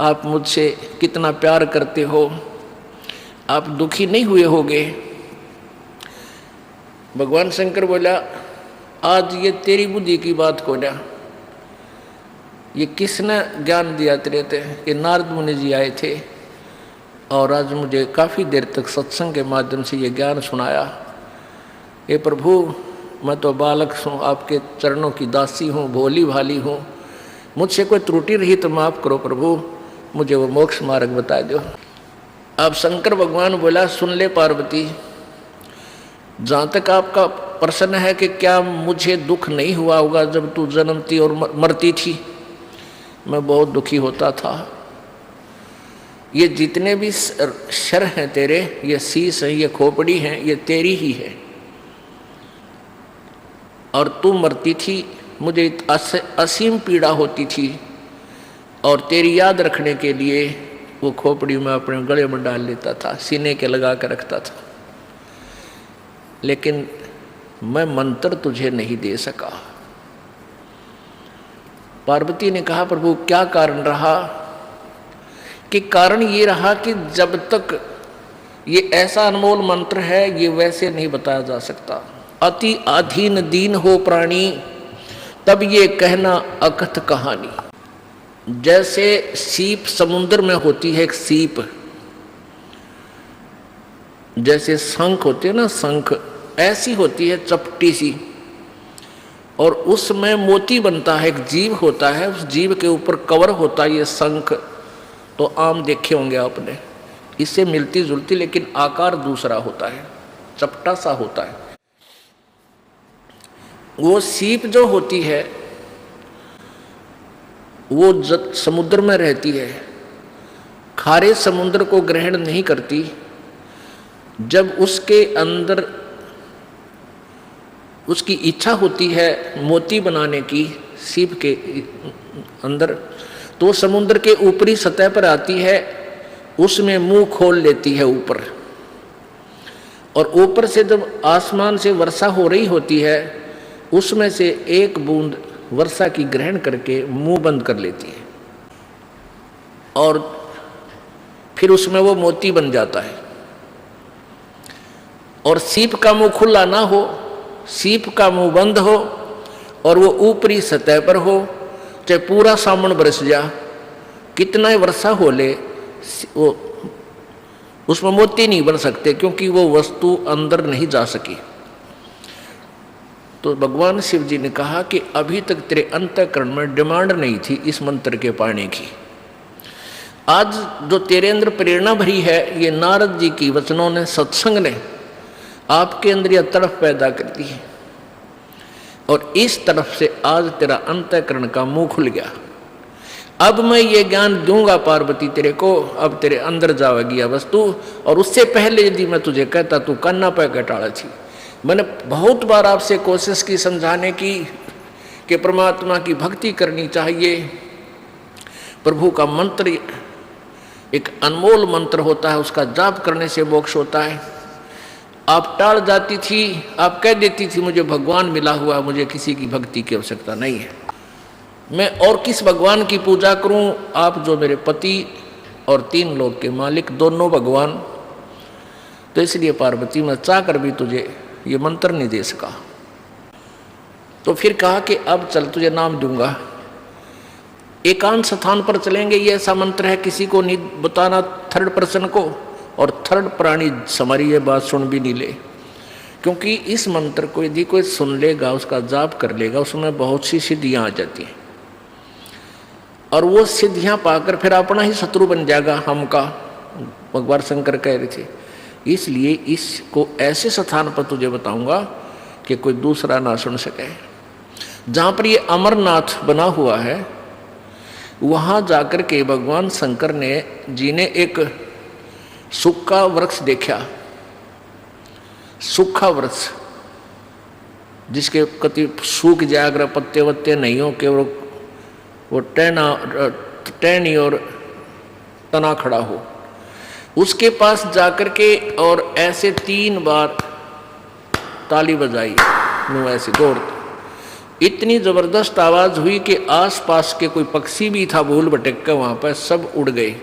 आप मुझसे कितना प्यार करते हो, आप दुखी नहीं हुए होगे। भगवान शंकर बोला आज ये तेरी बुद्धि की बात को ना, ये किसने ज्ञान दिया तेरे थे कि नारद मुनि जी आए थे और आज मुझे काफ़ी देर तक सत्संग के माध्यम से ये ज्ञान सुनाया। ये प्रभु मैं तो बालक हूँ, आपके चरणों की दासी हूँ, भोली भाली हूँ, मुझसे कोई त्रुटि रही तो माफ़ करो प्रभु, मुझे वो मोक्ष मार्ग बता दो। अब शंकर भगवान बोला सुन ले पार्वती, जहाँ तक आपका प्रश्न है कि क्या मुझे दुख नहीं हुआ होगा जब तू जन्मती और मरती थी, मैं बहुत दुखी होता था। ये जितने भी शर हैं तेरे, ये शीश हैं, ये खोपड़ी हैं, ये तेरी ही है, और तू मरती थी मुझे असीम पीड़ा होती थी, और तेरी याद रखने के लिए वो खोपड़ी में अपने गले में डाल लेता था, सीने के लगा कर रखता था, लेकिन मैं मंत्र तुझे नहीं दे सका। पार्वती ने कहा प्रभु क्या कारण रहा, कि कारण ये रहा कि जब तक ये ऐसा अनमोल मंत्र है ये वैसे नहीं बताया जा सकता। अति अधीन दीन हो प्राणी तब ये कहना अकथ कहानी। जैसे सीप समुद्र में होती है, एक सीप जैसे शंख होते हैं ना, शंख ऐसी होती है चपटी सी, और उसमें मोती बनता है, एक जीव होता है, उस जीव के ऊपर कवर होता है ये शंख। तो आम देखे होंगे आपने, इससे मिलती जुलती लेकिन आकार दूसरा होता है, चपटा सा होता है। वो सीप जो होती है वो समुद्र में रहती है, खारे समुद्र को ग्रहण नहीं करती। जब उसके अंदर उसकी इच्छा होती है मोती बनाने की सीप के अंदर, तो समुद्र के ऊपरी सतह पर आती है, उसमें मुंह खोल लेती है ऊपर, और ऊपर से जब आसमान से वर्षा हो रही होती है उसमें से एक बूंद वर्षा की ग्रहण करके मुंह बंद कर लेती है, और फिर उसमें वो मोती बन जाता है। और सीप का मुंह खुला ना हो, सीप का मुंह बंद हो, और वो ऊपरी सतह पर हो, चाहे पूरा सावन बरस जा, कितना ही वर्षा हो ले, वो उसमें मोती नहीं बन सकते क्योंकि वो वस्तु अंदर नहीं जा सकी। तो भगवान शिव जी ने कहा कि अभी तक तेरे अंतःकरण में डिमांड नहीं थी इस मंत्र के पाने की। आज जो तेरे अंदर प्रेरणा भरी है, ये नारद जी की वचनों ने, सत्संग ने आपके अंदर यह तड़फ पैदा कर दी है और इस तरफ से आज तेरा अंतःकरण का मुंह खुल गया। अब मैं ये ज्ञान दूंगा पार्वती तेरे को, अब तेरे अंदर जाएगी यह वस्तु। और उससे पहले यदि मैं तुझे कहता तू कान्ना पे कटाड़ा थी। मैंने बहुत बार आपसे कोशिश की समझाने की कि परमात्मा की भक्ति करनी चाहिए, प्रभु का मंत्र एक अनमोल मंत्र होता है, उसका जाप करने से मोक्ष होता है। आप टाल जाती थी, आप कह देती थी मुझे भगवान मिला हुआ, मुझे किसी की भक्ति की आवश्यकता नहीं है, मैं और किस भगवान की पूजा करूं। आप जो मेरे पति और 3 लोक के मालिक, दोनों भगवान, तो इसलिए पार्वती मैं चाह कर भी तुझे ये मंत्र नहीं दे सका। तो फिर कहा कि अब चल तुझे नाम दूंगा, एकांत स्थान पर चलेंगे, ये ऐसा मंत्र है किसी को नहीं बताना, थर्ड पर्सन को, और थर्ड प्राणी हमारी ये बात सुन भी नहीं ले, क्योंकि इस मंत्र को यदि कोई सुन लेगा, उसका जाप कर लेगा, उसमें बहुत सी सिद्धियां आ जाती हैं और वो सिद्धियां पाकर फिर अपना ही शत्रु बन जाएगा हमका, भगवान शंकर कह रहे थे। इसलिए इसको ऐसे स्थान पर तुझे बताऊंगा कि कोई दूसरा ना सुन सके। जहाँ पर ये अमरनाथ बना हुआ है, वहाँ जाकर के भगवान शंकर जी ने एक सूखा वृक्ष देखा, सूखा वृक्ष जिसके कति सूख जाकर पत्ते वत्ते नहीं हो के वो टहनी और तना खड़ा हो, उसके पास जाकर के और ऐसे 3 बार ताली बजाई, नो ऐसे दौड़ते, इतनी जबरदस्त आवाज हुई कि आसपास के कोई पक्षी भी था भूल भटक कर वहां पर सब उड़ गए,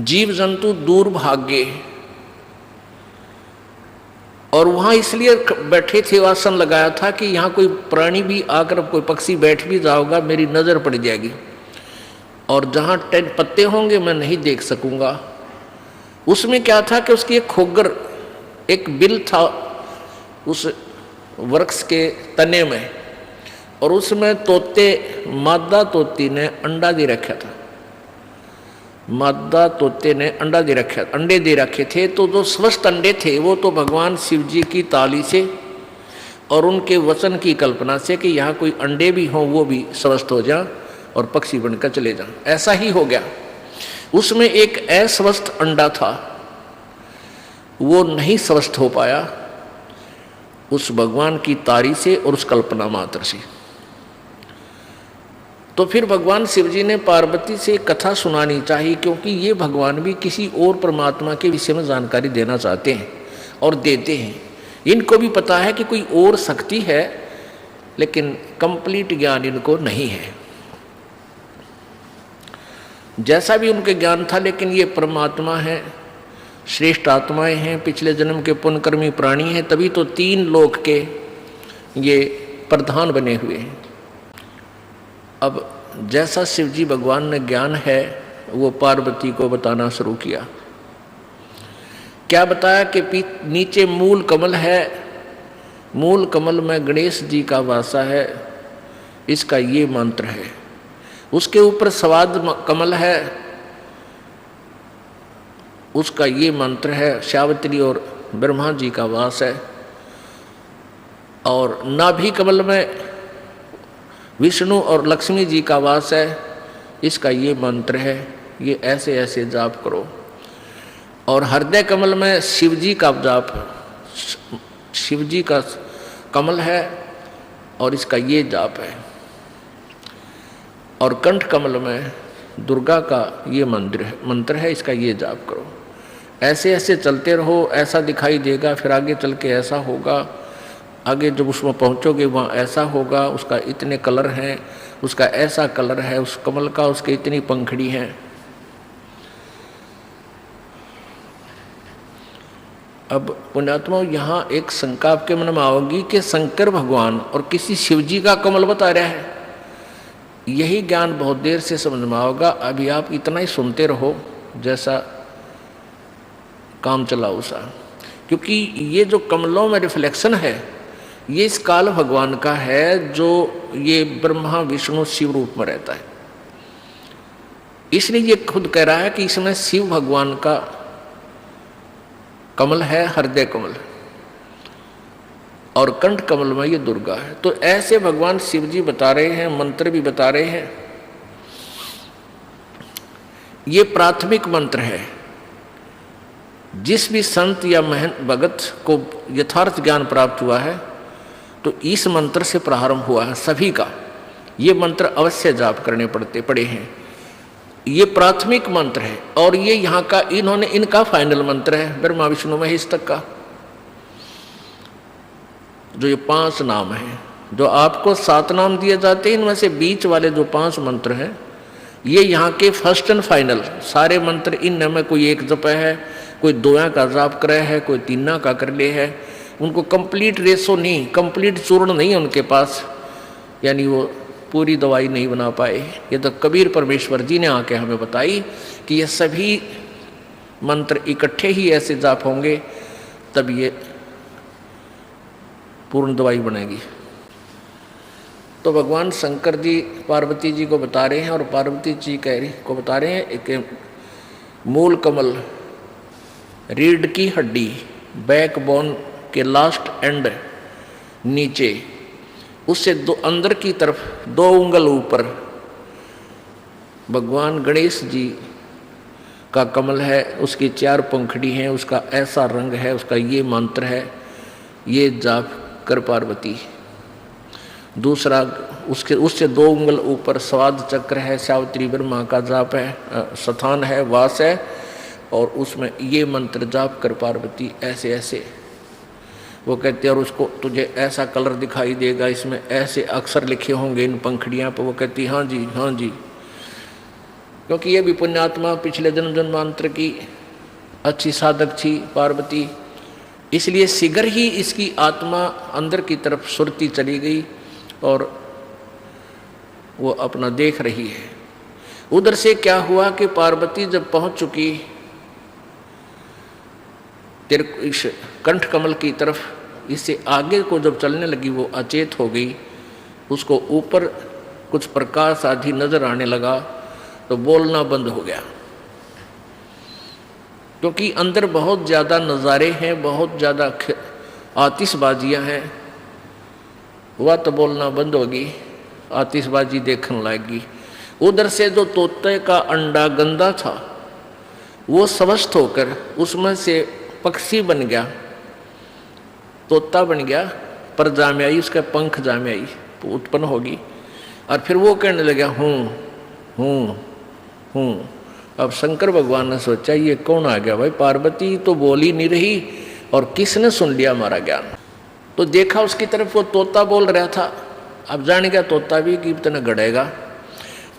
जीव जंतु दूर भाग गए। और वहां इसलिए बैठे थे, आसन लगाया था कि यहाँ कोई प्राणी भी आकर, कोई पक्षी बैठ भी जाओगा मेरी नजर पड़ जाएगी और जहाँ पत्ते होंगे मैं नहीं देख सकूंगा। उसमें क्या था कि उसकी एक खोगर, एक बिल था उस वृक्ष के तने में, और उसमें तोते, मादा तोती ने अंडा दे रखा था, मादा तोते ने अंडे दे रखे थे। तो जो स्वस्थ अंडे थे वो तो भगवान शिव जी की ताली से और उनके वचन की कल्पना से कि यहाँ कोई अंडे भी हों वो भी स्वस्थ हो जाए और पक्षी बनकर चले जाएं, ऐसा ही हो गया। उसमें एक अस्वस्थ अंडा था, वो नहीं स्वस्थ हो पाया उस भगवान की तारी से और उस कल्पना मात्र से। तो फिर भगवान शिव जी ने पार्वती से कथा सुनानी चाहिए, क्योंकि ये भगवान भी किसी और परमात्मा के विषय में जानकारी देना चाहते हैं और देते हैं। इनको भी पता है कि कोई और शक्ति है, लेकिन कंप्लीट ज्ञान इनको नहीं है। जैसा भी उनके ज्ञान था, लेकिन ये परमात्मा है, श्रेष्ठ आत्माएं हैं, पिछले जन्म के पुण्यकर्मी प्राणी हैं, तभी तो 3 लोक के ये प्रधान बने हुए हैं। अब जैसा शिव जी भगवान ने ज्ञान है वो पार्वती को बताना शुरू किया। क्या बताया कि नीचे मूल कमल है, मूल कमल में गणेश जी का वासा है, इसका ये मंत्र है। उसके ऊपर स्वाद कमल है, उसका ये मंत्र है। सावित्री और ब्रह्मा जी का वास है। और नाभि कमल में विष्णु और लक्ष्मी जी का वास है, इसका ये मंत्र है। ये ऐसे ऐसे जाप करो। और हृदय कमल में शिव जी का जाप, शिव जी का कमल है और इसका ये जाप है। और कंठ कमल में दुर्गा का ये मंत्र है, इसका ये जाप करो। ऐसे ऐसे चलते रहो, ऐसा दिखाई देगा, फिर आगे चल के ऐसा होगा, आगे जब उसमें पहुंचोगे वहाँ ऐसा होगा, उसका इतने कलर हैं, उसका ऐसा कलर है उस कमल का, उसके इतनी पंखड़ी हैं। अब पुण्यात्माओं, यहाँ एक शंका आपके मन में आओगी कि शंकर भगवान और किसी शिव जी का कमल बता रहा है। यही ज्ञान बहुत देर से समझ में आओगा। अभी आप इतना ही सुनते रहो, जैसा काम चलाऊ सा, क्योंकि ये जो कमलों में रिफ्लेक्शन है ये इस काल भगवान का है, जो ये ब्रह्मा विष्णु शिव रूप में रहता है। इसलिए ये खुद कह रहा है कि इसमें शिव भगवान का कमल है, हृदय कमल, और कंठ कमल में ये दुर्गा है। तो ऐसे भगवान शिव जी बता रहे हैं, मंत्र भी बता रहे हैं। ये प्राथमिक मंत्र है। जिस भी संत या महंत भगत को यथार्थ ज्ञान प्राप्त हुआ है तो इस मंत्र से प्रारंभ हुआ है सभी का। ये मंत्र अवश्य जाप करने पड़े हैं। ये प्राथमिक मंत्र है और ये यहाँ का इनका फाइनल मंत्र है ब्रह्मा विष्णु महेश तक का। जो ये 5 नाम हैं, जो आपको 7 नाम दिए जाते हैं, इनमें से बीच वाले जो 5 मंत्र हैं ये यहाँ के फर्स्ट एंड फाइनल सारे मंत्र। इनमें कोई एक जप है, कोई 2 का जाप करे है, कोई 3 का कर ले है। उनको कंप्लीट रेसो नहीं, कंप्लीट चूर्ण नहीं है उनके पास, यानी वो पूरी दवाई नहीं बना पाए। ये तो कबीर परमेश्वर जी ने आके हमें बताई कि ये सभी मंत्र इकट्ठे ही ऐसे जाप होंगे तब ये पूर्ण दवाई बनेगी। तो भगवान शंकर जी पार्वती जी को बता रहे हैं और पार्वती जी को बता रहे हैं एक मूल कमल, रीढ़ की हड्डी, बैकबोन के लास्ट एंड नीचे, उससे अंदर की तरफ 2 उंगल ऊपर भगवान गणेश जी का कमल है। उसकी 4 पंखड़ी हैं, उसका ऐसा रंग है, उसका ये मंत्र है, ये जाप कर पार्वती। दूसरा उससे 2 उंगल ऊपर स्वाद चक्र है, सावित्री ब्रह्मा का जाप है, स्थान है, वास है, और उसमें ये मंत्र जाप कर पार्वती ऐसे ऐसे। वो कहते हैं और उसको तुझे ऐसा कलर दिखाई देगा, इसमें ऐसे अक्षर लिखे होंगे इन पंखड़ियाँ पर। वो कहती हाँ जी हाँ जी, क्योंकि ये भी पुण्यात्मा पिछले जन्म जन्मांतर की अच्छी साधक थी पार्वती, इसलिए शीघ्र ही इसकी आत्मा अंदर की तरफ सुरती चली गई और वो अपना देख रही है। उधर से क्या हुआ कि पार्वती जब पहुंच चुकी तेरे इस कंठ कमल की तरफ, इससे आगे को जब चलने लगी वो अचेत हो गई। उसको ऊपर कुछ प्रकाश आदि नजर आने लगा तो बोलना बंद हो गया, क्योंकि अंदर बहुत ज़्यादा नज़ारे हैं, बहुत ज़्यादा आतिशबाजियाँ हैं। वह तो बोलना बंद होगी, आतिशबाजी देखने लगी। उधर से जो तोते का अंडा गंदा था वो स्वस्थ होकर उसमें से पक्षी बन गया, तोता बन गया, पर जामे आई, उसका पंख जामे आई उत्पन्न होगी। और फिर वो कहने लगा हूँ। अब शंकर भगवान ने सोचा ये कौन आ गया भाई, पार्वती तो बोल ही नहीं रही और किसने सुन लिया हमारा ज्ञान। तो देखा उसकी तरफ, वो तोता बोल रहा था। अब जान गया तोता भी कि इतना गड़ेगा।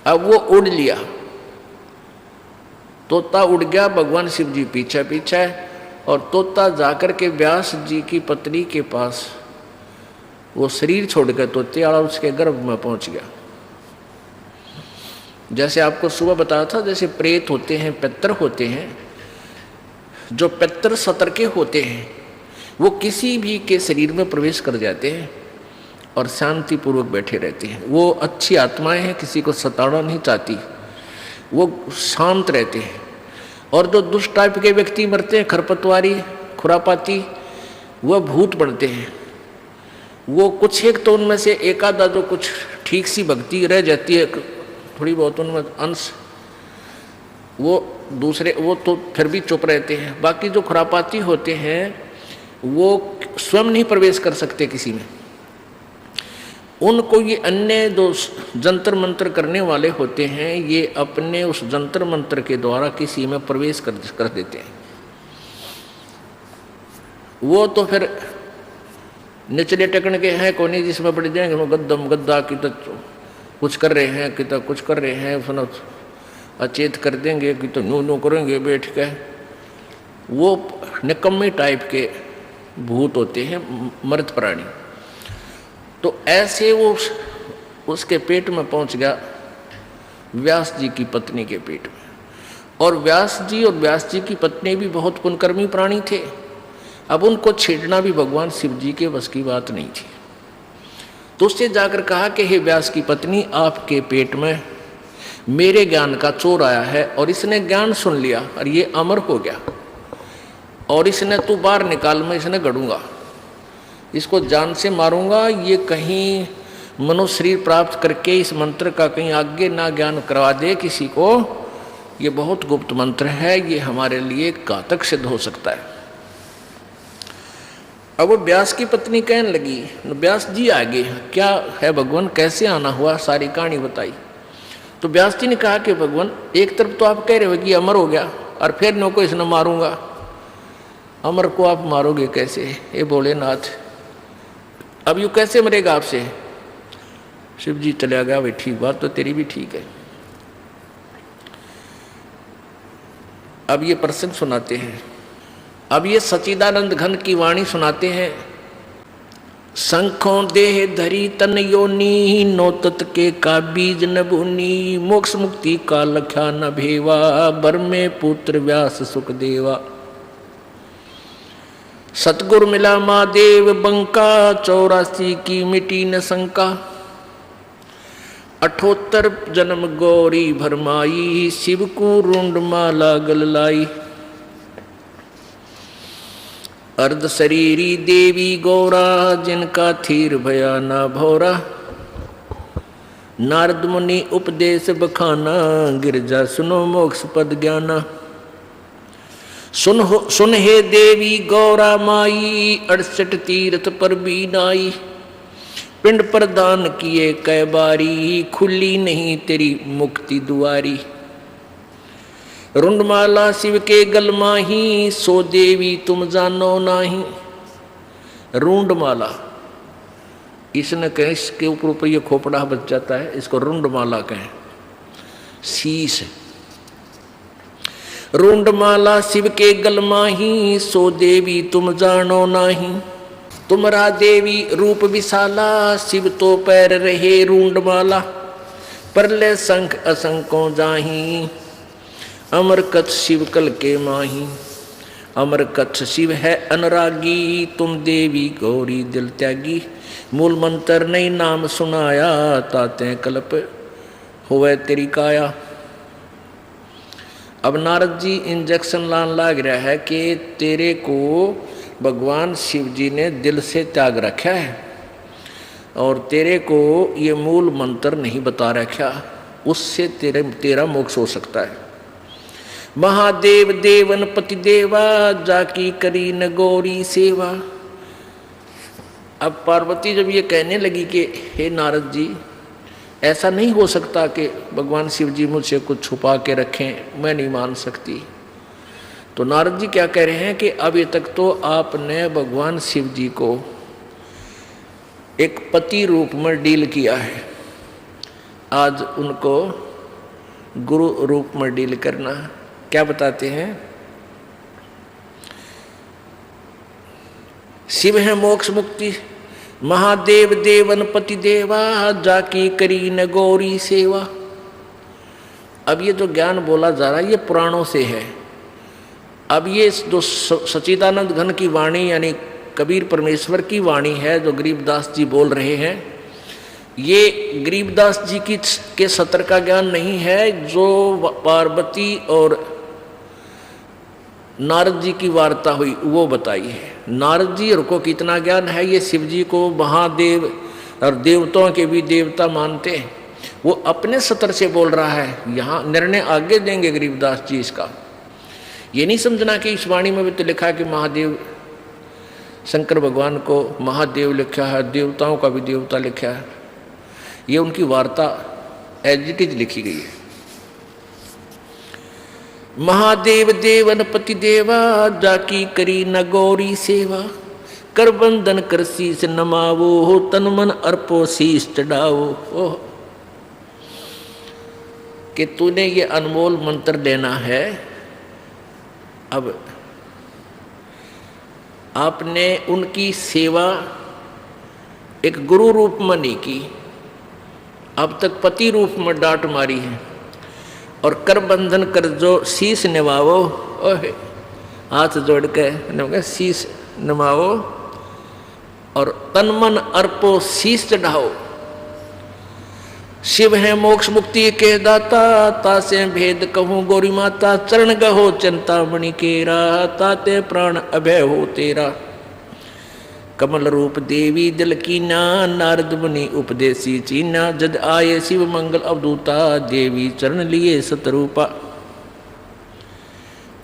अब वो उड़ लिया, तोता उड़ गया, भगवान शिव जी पीछे पीछे, और तोता जाकर के व्यास जी की पत्नी के पास वो शरीर छोड़कर तोते वाला उसके गर्भ में पहुंच गया। जैसे आपको सुबह बताया था, जैसे प्रेत होते हैं, पितर होते हैं, जो पितर सतर्के होते हैं वो किसी भी के शरीर में प्रवेश कर जाते हैं और शांतिपूर्वक बैठे रहते हैं। वो अच्छी आत्माएं हैं, किसी को सताना नहीं चाहती, वो शांत रहते हैं। और जो दुष्ट टाइप के व्यक्ति मरते हैं, खरपतवारी खुरापाती, वह भूत बनते हैं। वो कुछ एक तो उनमें से एक आधा जो कुछ ठीक सी भक्ति रह जाती है, थोड़ी बहुत उनमें अंश, वो दूसरे वो तो फिर भी चुप रहते हैं। बाकी जो खुरापाती होते हैं वो स्वयं नहीं प्रवेश कर सकते किसी में। उनको ये अन्य जो जंतर मंत्र करने वाले होते हैं, ये अपने उस जंतर मंत्र के द्वारा किसी में प्रवेश कर देते हैं। वो तो फिर निचले टकन के हैं, कोने जिसमें पड़ जाएंगे, गद्दम गद्दा की तो कुछ कर रहे हैं, कि तो कुछ कर रहे हैं, सुनो अचेत कर देंगे, कि तो नू करेंगे बैठ के। वो निकम्मे टाइप के भूत होते हैं, मर्द प्राणी। तो ऐसे वो उसके पेट में पहुंच गया, व्यास जी की पत्नी के पेट में। और व्यास जी की पत्नी भी बहुत पुण्यकर्मी प्राणी थे। अब उनको छेड़ना भी भगवान शिव जी के बस की बात नहीं थी। तो उससे जाकर कहा कि हे व्यास की पत्नी, आपके पेट में मेरे ज्ञान का चोर आया है और इसने ज्ञान सुन लिया और ये अमर हो गया, और इसने तू बाहर निकाल, मैं इसने गढ़ूंगा, इसको जान से मारूंगा। ये कहीं मनुष्य शरीर प्राप्त करके इस मंत्र का कहीं आगे ना ज्ञान करवा दे किसी को। ये बहुत गुप्त मंत्र है, ये हमारे लिए घातक सिद्ध हो सकता है। अब वो व्यास की पत्नी कहने लगी, व्यास जी आगे क्या है भगवान, कैसे आना हुआ, सारी कहानी बताई। तो व्यास जी ने कहा कि भगवान, एक तरफ तो आप कह रहे हो कि अमर हो गया और फिर नो को इसने मारूंगा, अमर को आप मारोगे कैसे? ये भोलेनाथ, अब यू कैसे मरेगा आपसे? शिव जी चला गया, भाई ठीक, बात तो तेरी भी ठीक है। अब ये प्रसंग सुनाते हैं, अब ये सच्चिदानंद घन की वाणी सुनाते हैं। शंखों देह धरी तन योनी, नौतत के का बीज न भूनी, मोक्ष मुक्ति का लख्या न भेवा, बर में पुत्र व्यास सुख देवा। सतगुर मिला महादेव बंका, 84 की मिटी न शंका, 78 जन्म गौरी भरमाई, शिव को रुंड माला गल लाई। अर्ध शरीरी देवी गौरा, जिनका थीर भया ना भौरा, नारद मुनि उपदेश बखाना, गिरजा सुनो मोक्ष पद ज्ञाना। सुन हे देवी गौरा माई, 68 तीर्थ पर भी नाई, पिंड प्रदान किए कै बारी, खुली नहीं तेरी मुक्ति दुआरी। रुंडमाला शिव के गल माही, सो देवी तुम जानो नाही। रुंडमाला, इसने कहे, इसके ऊपर ये खोपड़ा बच जाता है, इसको रुंडमाला कहें, शीश। रुंडमाला शिव के गल माही, सो देवी तुम जानो नाही। तुमरा देवी रूप विशाला, शिव तो पैर रहे रुंडमाला, परले शंख असंको जाही, अमर कथ शिव कल के माही। अमर कथ शिव है अनुरागी, तुम देवी गौरी दिल त्यागी, मूल मंत्र नहीं नाम सुनाया, ताते कल्प होवे तेरी काया। अब नारद जी इंजेक्शन लान लाग रहा है कि तेरे को भगवान शिव जी ने दिल से त्याग रखा है और तेरे को ये मूल मंत्र नहीं बता रखा, उससे तेरा मोक्ष हो सकता है। महादेव देवन पति देवा, जाकी करी न गौरी सेवा। अब पार्वती जब ये कहने लगी कि हे नारद जी, ऐसा नहीं हो सकता कि भगवान शिव जी मुझसे कुछ छुपा के रखें, मैं नहीं मान सकती। तो नारद जी क्या कह रहे हैं कि अभी तक तो आपने भगवान शिव जी को एक पति रूप में डील किया है, आज उनको गुरु रूप में डील करना। क्या बताते हैं? शिव है मोक्ष मुक्ति, महादेव देवन पति देवा, जाकी करी न गौरी सेवा। अब ये जो ज्ञान बोला जा रहा है ये पुराणों से है। अब ये जो सच्चिदानंद घन की वाणी यानी कबीर परमेश्वर की वाणी है जो गरीबदास जी बोल रहे हैं, ये गरीबदास जी के सत्र का ज्ञान नहीं है, जो पार्वती और नारद जी की वार्ता हुई वो बताई है। नारद जी और को कितना ज्ञान है, ये शिव जी को महादेव और देवताओं के भी देवता मानते हैं, वो अपने सत्र से बोल रहा है। यहाँ निर्णय आगे देंगे गरीबदास जी इसका। ये नहीं समझना कि इस वाणी में भी तो लिखा है कि महादेव शंकर भगवान को महादेव लिखा है, देवताओं का भी देवता लिखा है। ये उनकी वार्ता एज इट इज लिखी गई है। महादेव देवन पति देवा, जाकी करी न गौरी सेवा, कर बंधन कर शीस नमावो, हो तन मन अर्पो शीस चढ़ाओ। ओह, कि तूने ये अनमोल मंत्र लेना है। अब आपने उनकी सेवा एक गुरु रूप में नहीं की, अब तक पति रूप में डांट मारी है। और कर बंधन कर जो शीश निभाओ, ओहे हाथ जोड़ के शीश निभाओ, और तन मन अर्पो शीश चढ़ाओ। शिव है मोक्ष मुक्ति के दाता, तासे भेद कहूँ गौरी माता। चरण गहो चिंतामणि केरा, ताते प्राण अभय हो तेरा। कमल रूप देवी दिल कीना, नारद मुनि उपदेसी चीना। जद आए शिव मंगल अवधूता, देवी चरण लिए सतरूपा।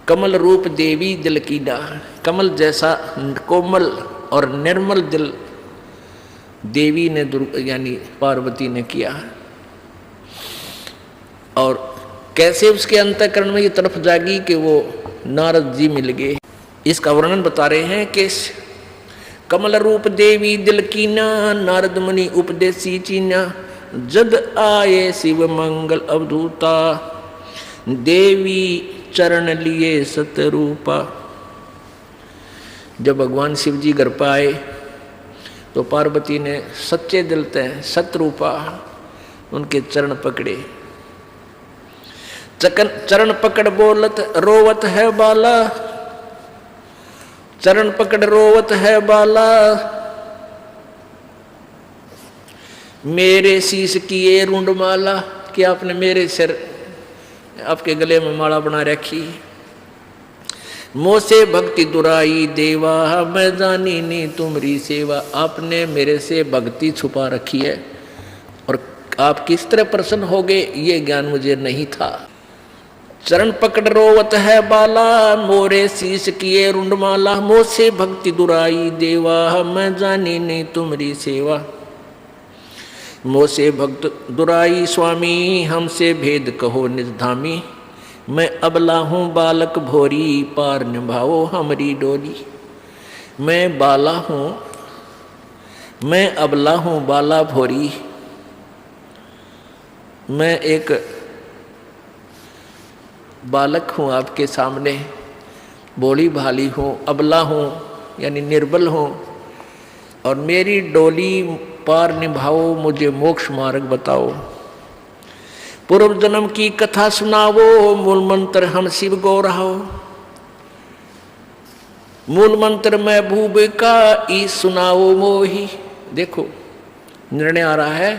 कमल रूप देवी दिल कीना, कमल जैसा कोमल और निर्मल दिल देवी ने यानी पार्वती ने किया। और कैसे उसके अंतःकरण में ये तरफ जागी कि वो नारद जी मिल गए। इसका वर्णन बता रहे हैं कि कमल रूप देवी दिल कीना, नारद मुनि उपदेसी चीना। जद आए शिव मंगल अवधूता, देवी चरण लिए सतरूपा। जब भगवान शिव जी घर पर आए तो पार्वती ने सच्चे दिल से सतरूपा उनके चरण पकड़े। चरण पकड़ बोलत रोवत है बाला, चरण पकड़ रोवत है बाला। मेरे शीश किए रुंडमाला, कि आपने मेरे सिर आपके गले में माला बना रखी। मोसे भक्ति दुराई देवा, मैं जानी नहीं तुम्हारी सेवा। आपने मेरे से भक्ति छुपा रखी है और आप किस तरह प्रसन्न हो गए ये ज्ञान मुझे नहीं था। चरण पकड़ रोवत है बाला, मोरे शीश किए रुंडमाला। मोसे भक्ति दुराई देवा, मैं जानी नहीं तुम्हारी सेवा। मोसे भक्त दुराई स्वामी, हमसे भेद कहो निज धामी। मैं अबला हूँ बालक भोरी, पार निभाओ हमारी डोली। मैं बाला हूँ, मैं अबला हूँ बाला भोरी। मैं एक बालक हूँ आपके सामने, भोली भाली हूँ, अबला हूँ यानी निर्बल हूँ, और मेरी डोली पार निभाओ, मुझे मोक्ष मार्ग बताओ। पूर्व जन्म की कथा सुनावो, मूल मंत्र हम शिव गो रहो। मूल मंत्र महबूब का ई सुनाओ मोही। देखो निर्णय आ रहा है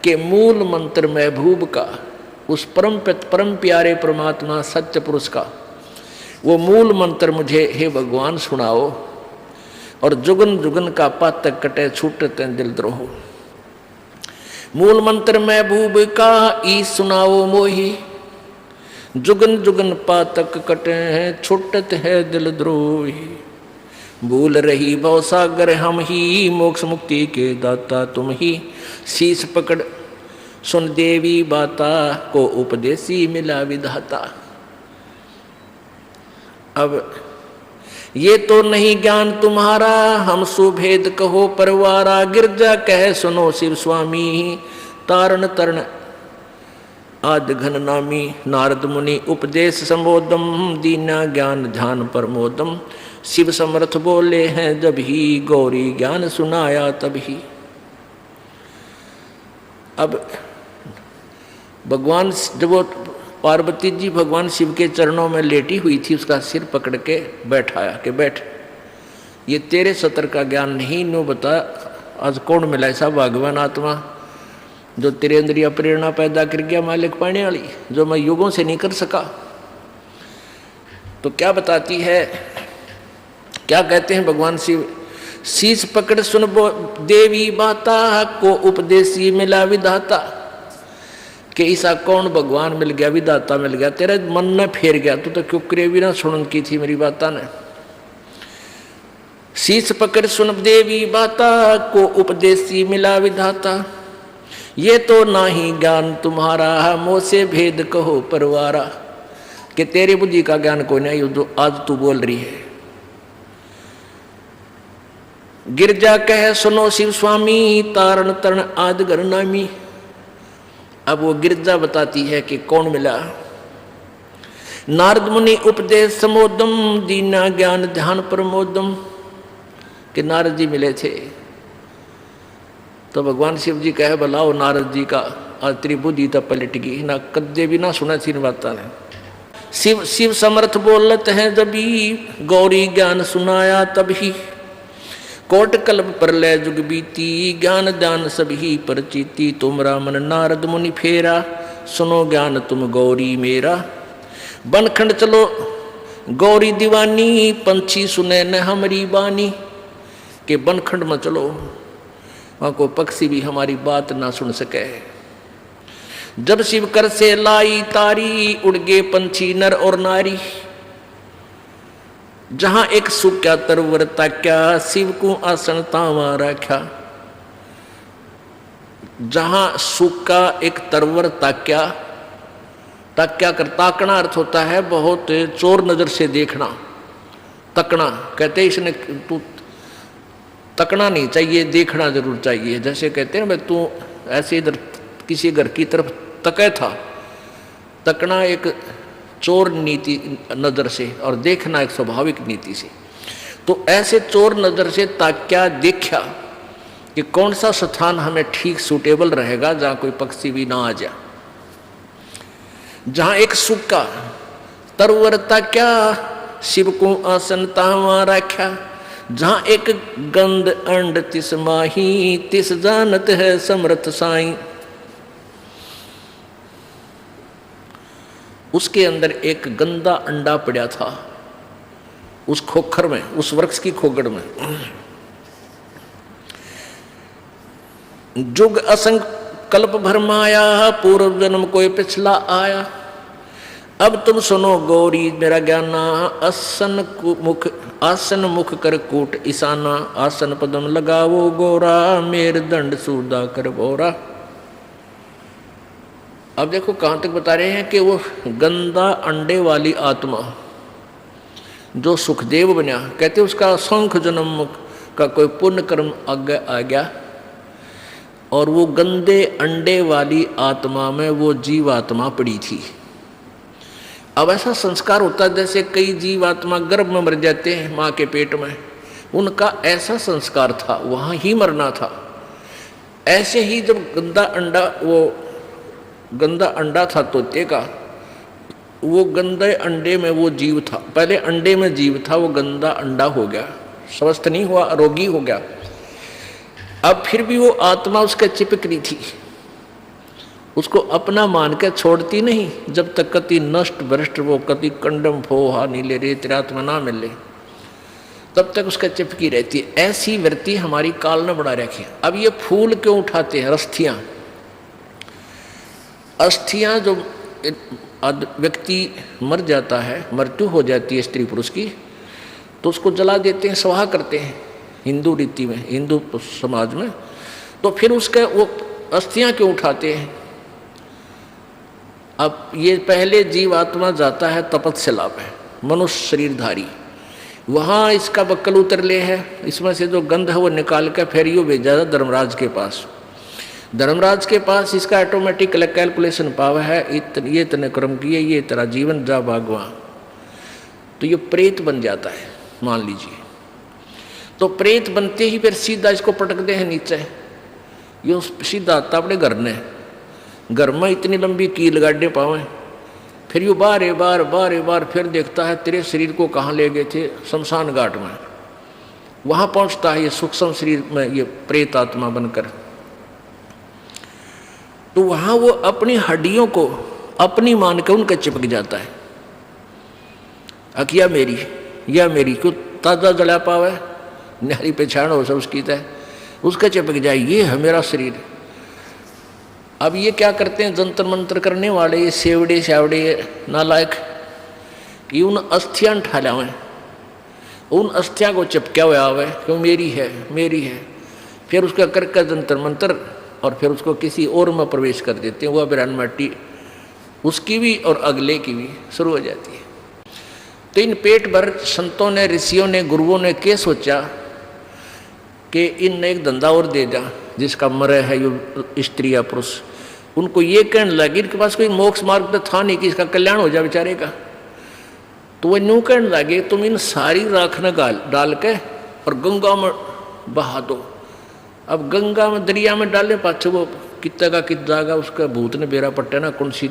कि मूल मंत्र महबूब का, उस परम प्यारे परमात्मा सत्य पुरुष का वो मूल मंत्र मुझे हे भगवान सुनाओ। और जुगन जुगन का पातक कटे, छूटते दिल द्रोह। मूल मंत्र महबूब का ई सुनाओ मोही। जुगन जुगन पातक कटे हैं, छूटत है दिल द्रोही। भूल रही भव सागर हम ही, मोक्ष मुक्ति के दाता तुम ही। शीश पकड़ सुन देवी बाता, को उपदेशी मिला विधाता। अब ये तो नहीं ज्ञान तुम्हारा, हम सुभेद कहो परवारा। गिरजा कह सुनो शिव स्वामी, तारण तरण आद घन नामी। नारद मुनि उपदेश संबोधम, दीना ज्ञान ध्यान प्रमोदम। शिव समर्थ बोले हैं जब ही, गौरी ज्ञान सुनाया तभी। अब भगवान जब वो पार्वती जी भगवान शिव के चरणों में लेटी हुई थी, उसका सिर पकड़ के बैठाया कि बैठ, ये तेरे सतर का ज्ञान नहीं, नो बता आज कौन मिला ऐसा भगवान आत्मा जो तेरे अंदर यह प्रेरणा पैदा कर गया मालिक पाने वाली, जो मैं युगों से नहीं कर सका। तो क्या बताती है, क्या कहते हैं भगवान शिव? शीश पकड़ सुन देवी बाता, को उपदेशी मिला विधाता। कि ऐसा कौन भगवान मिल गया, विधाता मिल गया, तेरे मन में फेर गया, तू तो क्यों करे भी ना सुन की थी मेरी बाता ने। शीश पकड़ सुन देवी बाता, को उपदेशी मिला विधाता। ये तो ना ही ज्ञान तुम्हारा, मोह से भेद कहो परवारा। कि तेरी बुद्धि का ज्ञान कोई नहीं जो आज तू बोल रही है। गिरजा कह सुनो शिव स्वामी, तारण तरण आद घर नामी। अब वो गिरजा बताती है कि कौन मिला। नारद मुनि उपदेश समोदम, दीना ज्ञान ध्यान प्रमोदम। कि नारद जी मिले थे। तो भगवान शिव जी कहे बुलाओ नारद जी का आज तेरी बुद्धि तो पलट गई ना, कदे भी ना सुना थी बात ने। शिव शिव समर्थ बोलत है जबी, गौरी ज्ञान सुनाया तभी। कोट कल्प प्रलय जुग बीती, ज्ञान दान सभी परचीती। तुमरा मन नारद मुनि फेरा, सुनो ज्ञान तुम गौरी मेरा। बनखंड चलो गौरी दीवानी, पंछी सुने न हमारी बानी। के बनखंड में चलो, वहां को पक्षी भी हमारी बात ना सुन सके। जब शिव कर से लाई तारी, उड़ गए पंछी नर और नारी। जहां एक सूक्या तरवर ताक्या, शिव को आसन तावा रखा। जहां सूखा एक तरवर ताक्या, ताक्या कर ताकना अर्थ होता है बहुत चोर नजर से देखना। तकना कहते इसने तू तकना नहीं चाहिए, देखना जरूर चाहिए। जैसे कहते हैं भाई तू ऐसे इधर किसी घर की तरफ तके था, तकना एक चोर नीति नजर से और देखना एक स्वाभाविक नीति से। तो ऐसे चोर नजर से ताक्या देखा कि कौन सा स्थान हमें ठीक सूटेबल रहेगा जहां कोई पक्षी भी ना आ जाए। जहां एक सूखा तरवर ताक्या, शिव को आसन तावा रखा। जहां एक गंध अंड तिस माही, तिस जानत है समर्थ साई। उसके अंदर एक गंदा अंडा पड़ा था उस खोखर में, उस वृक्ष की खोगड़ में। जुग असंग कल्प भर माया, पूर्व जन्म कोई पिछला आया। अब तुम सुनो गौरी मेरा ज्ञाना, आसन मुख कर कूट ईशाना। आसन पदम लगावो गोरा, मेर दंड सूदा कर बोरा। अब देखो कहां तक बता रहे हैं कि वो गंदा अंडे वाली आत्मा जो सुखदेव बना, कहते उसका असंख्य जन्म का कोई पुण्य कर्म आगे आ गया और वो गंदे अंडे वाली आत्मा में वो जीवात्मा पड़ी थी। अब ऐसा संस्कार होता है जैसे कई जीवात्मा गर्भ में मर जाते हैं माँ के पेट में, उनका ऐसा संस्कार था, वहाँ ही मरना था। ऐसे ही जब गंदा अंडा था तोते का, वो गंदे अंडे में वो जीव था। पहले अंडे में जीव था, वो गंदा अंडा हो गया, स्वस्थ नहीं हुआ, रोगी हो गया। अब फिर भी वो आत्मा उसके चिपक रही थी, उसको अपना मान के छोड़ती नहीं। जब तक कति नष्ट भ्रष्ट वो कति कंडम फोहा नीले रे तेरा आत्मा ना मिले, तब तक उसका चिपकी रहती है। ऐसी वृत्ति हमारी काल ने बढ़ा रखी है। अब ये फूल क्यों उठाते हैं? अस्थियां जो व्यक्ति मर जाता है, मृत्यु हो जाती है स्त्री पुरुष की, तो उसको जला देते हैं, स्वाहा करते हैं हिंदू रीति में, हिंदू समाज में। तो फिर उसके वो अस्थियां क्यों उठाते हैं? अब ये पहले जीवात्मा जाता है तपस्या पे, मनुष्य शरीरधारी, वहाँ इसका बक्कल उतर ले है, इसमें से जो गंध है वो निकाल कर फिर यो भेजा धर्मराज के पास। धर्मराज के पास इसका ऑटोमेटिक कैलकुलेशन पावर है, ये इतने कर्म किए, ये तेरा जीवन जा भागवा, तो ये प्रेत बन जाता है मान लीजिए। तो प्रेत बनते ही फिर सीधा इसको पटक दे हैं नीचे, यो सीधा आता अपने घर में इतनी लंबी कील गाड़े पावे। फिर यो बार बार फिर देखता है तेरे शरीर को कहाँ ले गए थे, शमशान घाट में। वहाँ पहुँचता है ये सूक्ष्म शरीर में, ये प्रेत आत्मा बनकर। तो वहाँ वो अपनी हड्डियों को अपनी मान के उनके चिपक जाता है। अकिया मेरी या मेरी क्यों ताज़ा जला पावे, नारी पहचान हो सब उसकी तय, उसका चिपक जाए, ये है मेरा शरीर। अब ये क्या करते हैं जंतर मंत्र करने वाले, ये सेवड़े शावड़े नालायक, कि उन अस्थियां उठा लावें, उन अस्थियां को चिपक्या हुआ आवे क्यों मेरी है। फिर उसका करके जंतर मंत्र और फिर उसको किसी और में प्रवेश कर देते हैं, वह बिरान माटी उसकी भी और अगले की भी शुरू हो जाती है। तो इन पेट भर संतों ने, ऋषियों ने, गुरुओं ने क्या सोचा कि इन एक धंधा और दे जा, जिसका मरे है ये स्त्री या पुरुष। उनको ये कहने लगी, इनके पास कोई मोक्ष मार्ग तो था नहीं कि इसका कल्याण हो जाए बेचारे का। तो वह यूँ कहने लगे तुम इन सारी राख न डाल के और गंगा में बहा दो, अब गंगा में दरिया में डाले पाछे वो कितना का कित जाएगा, उसका भूत ने बेरा पट्टे ना कौन सी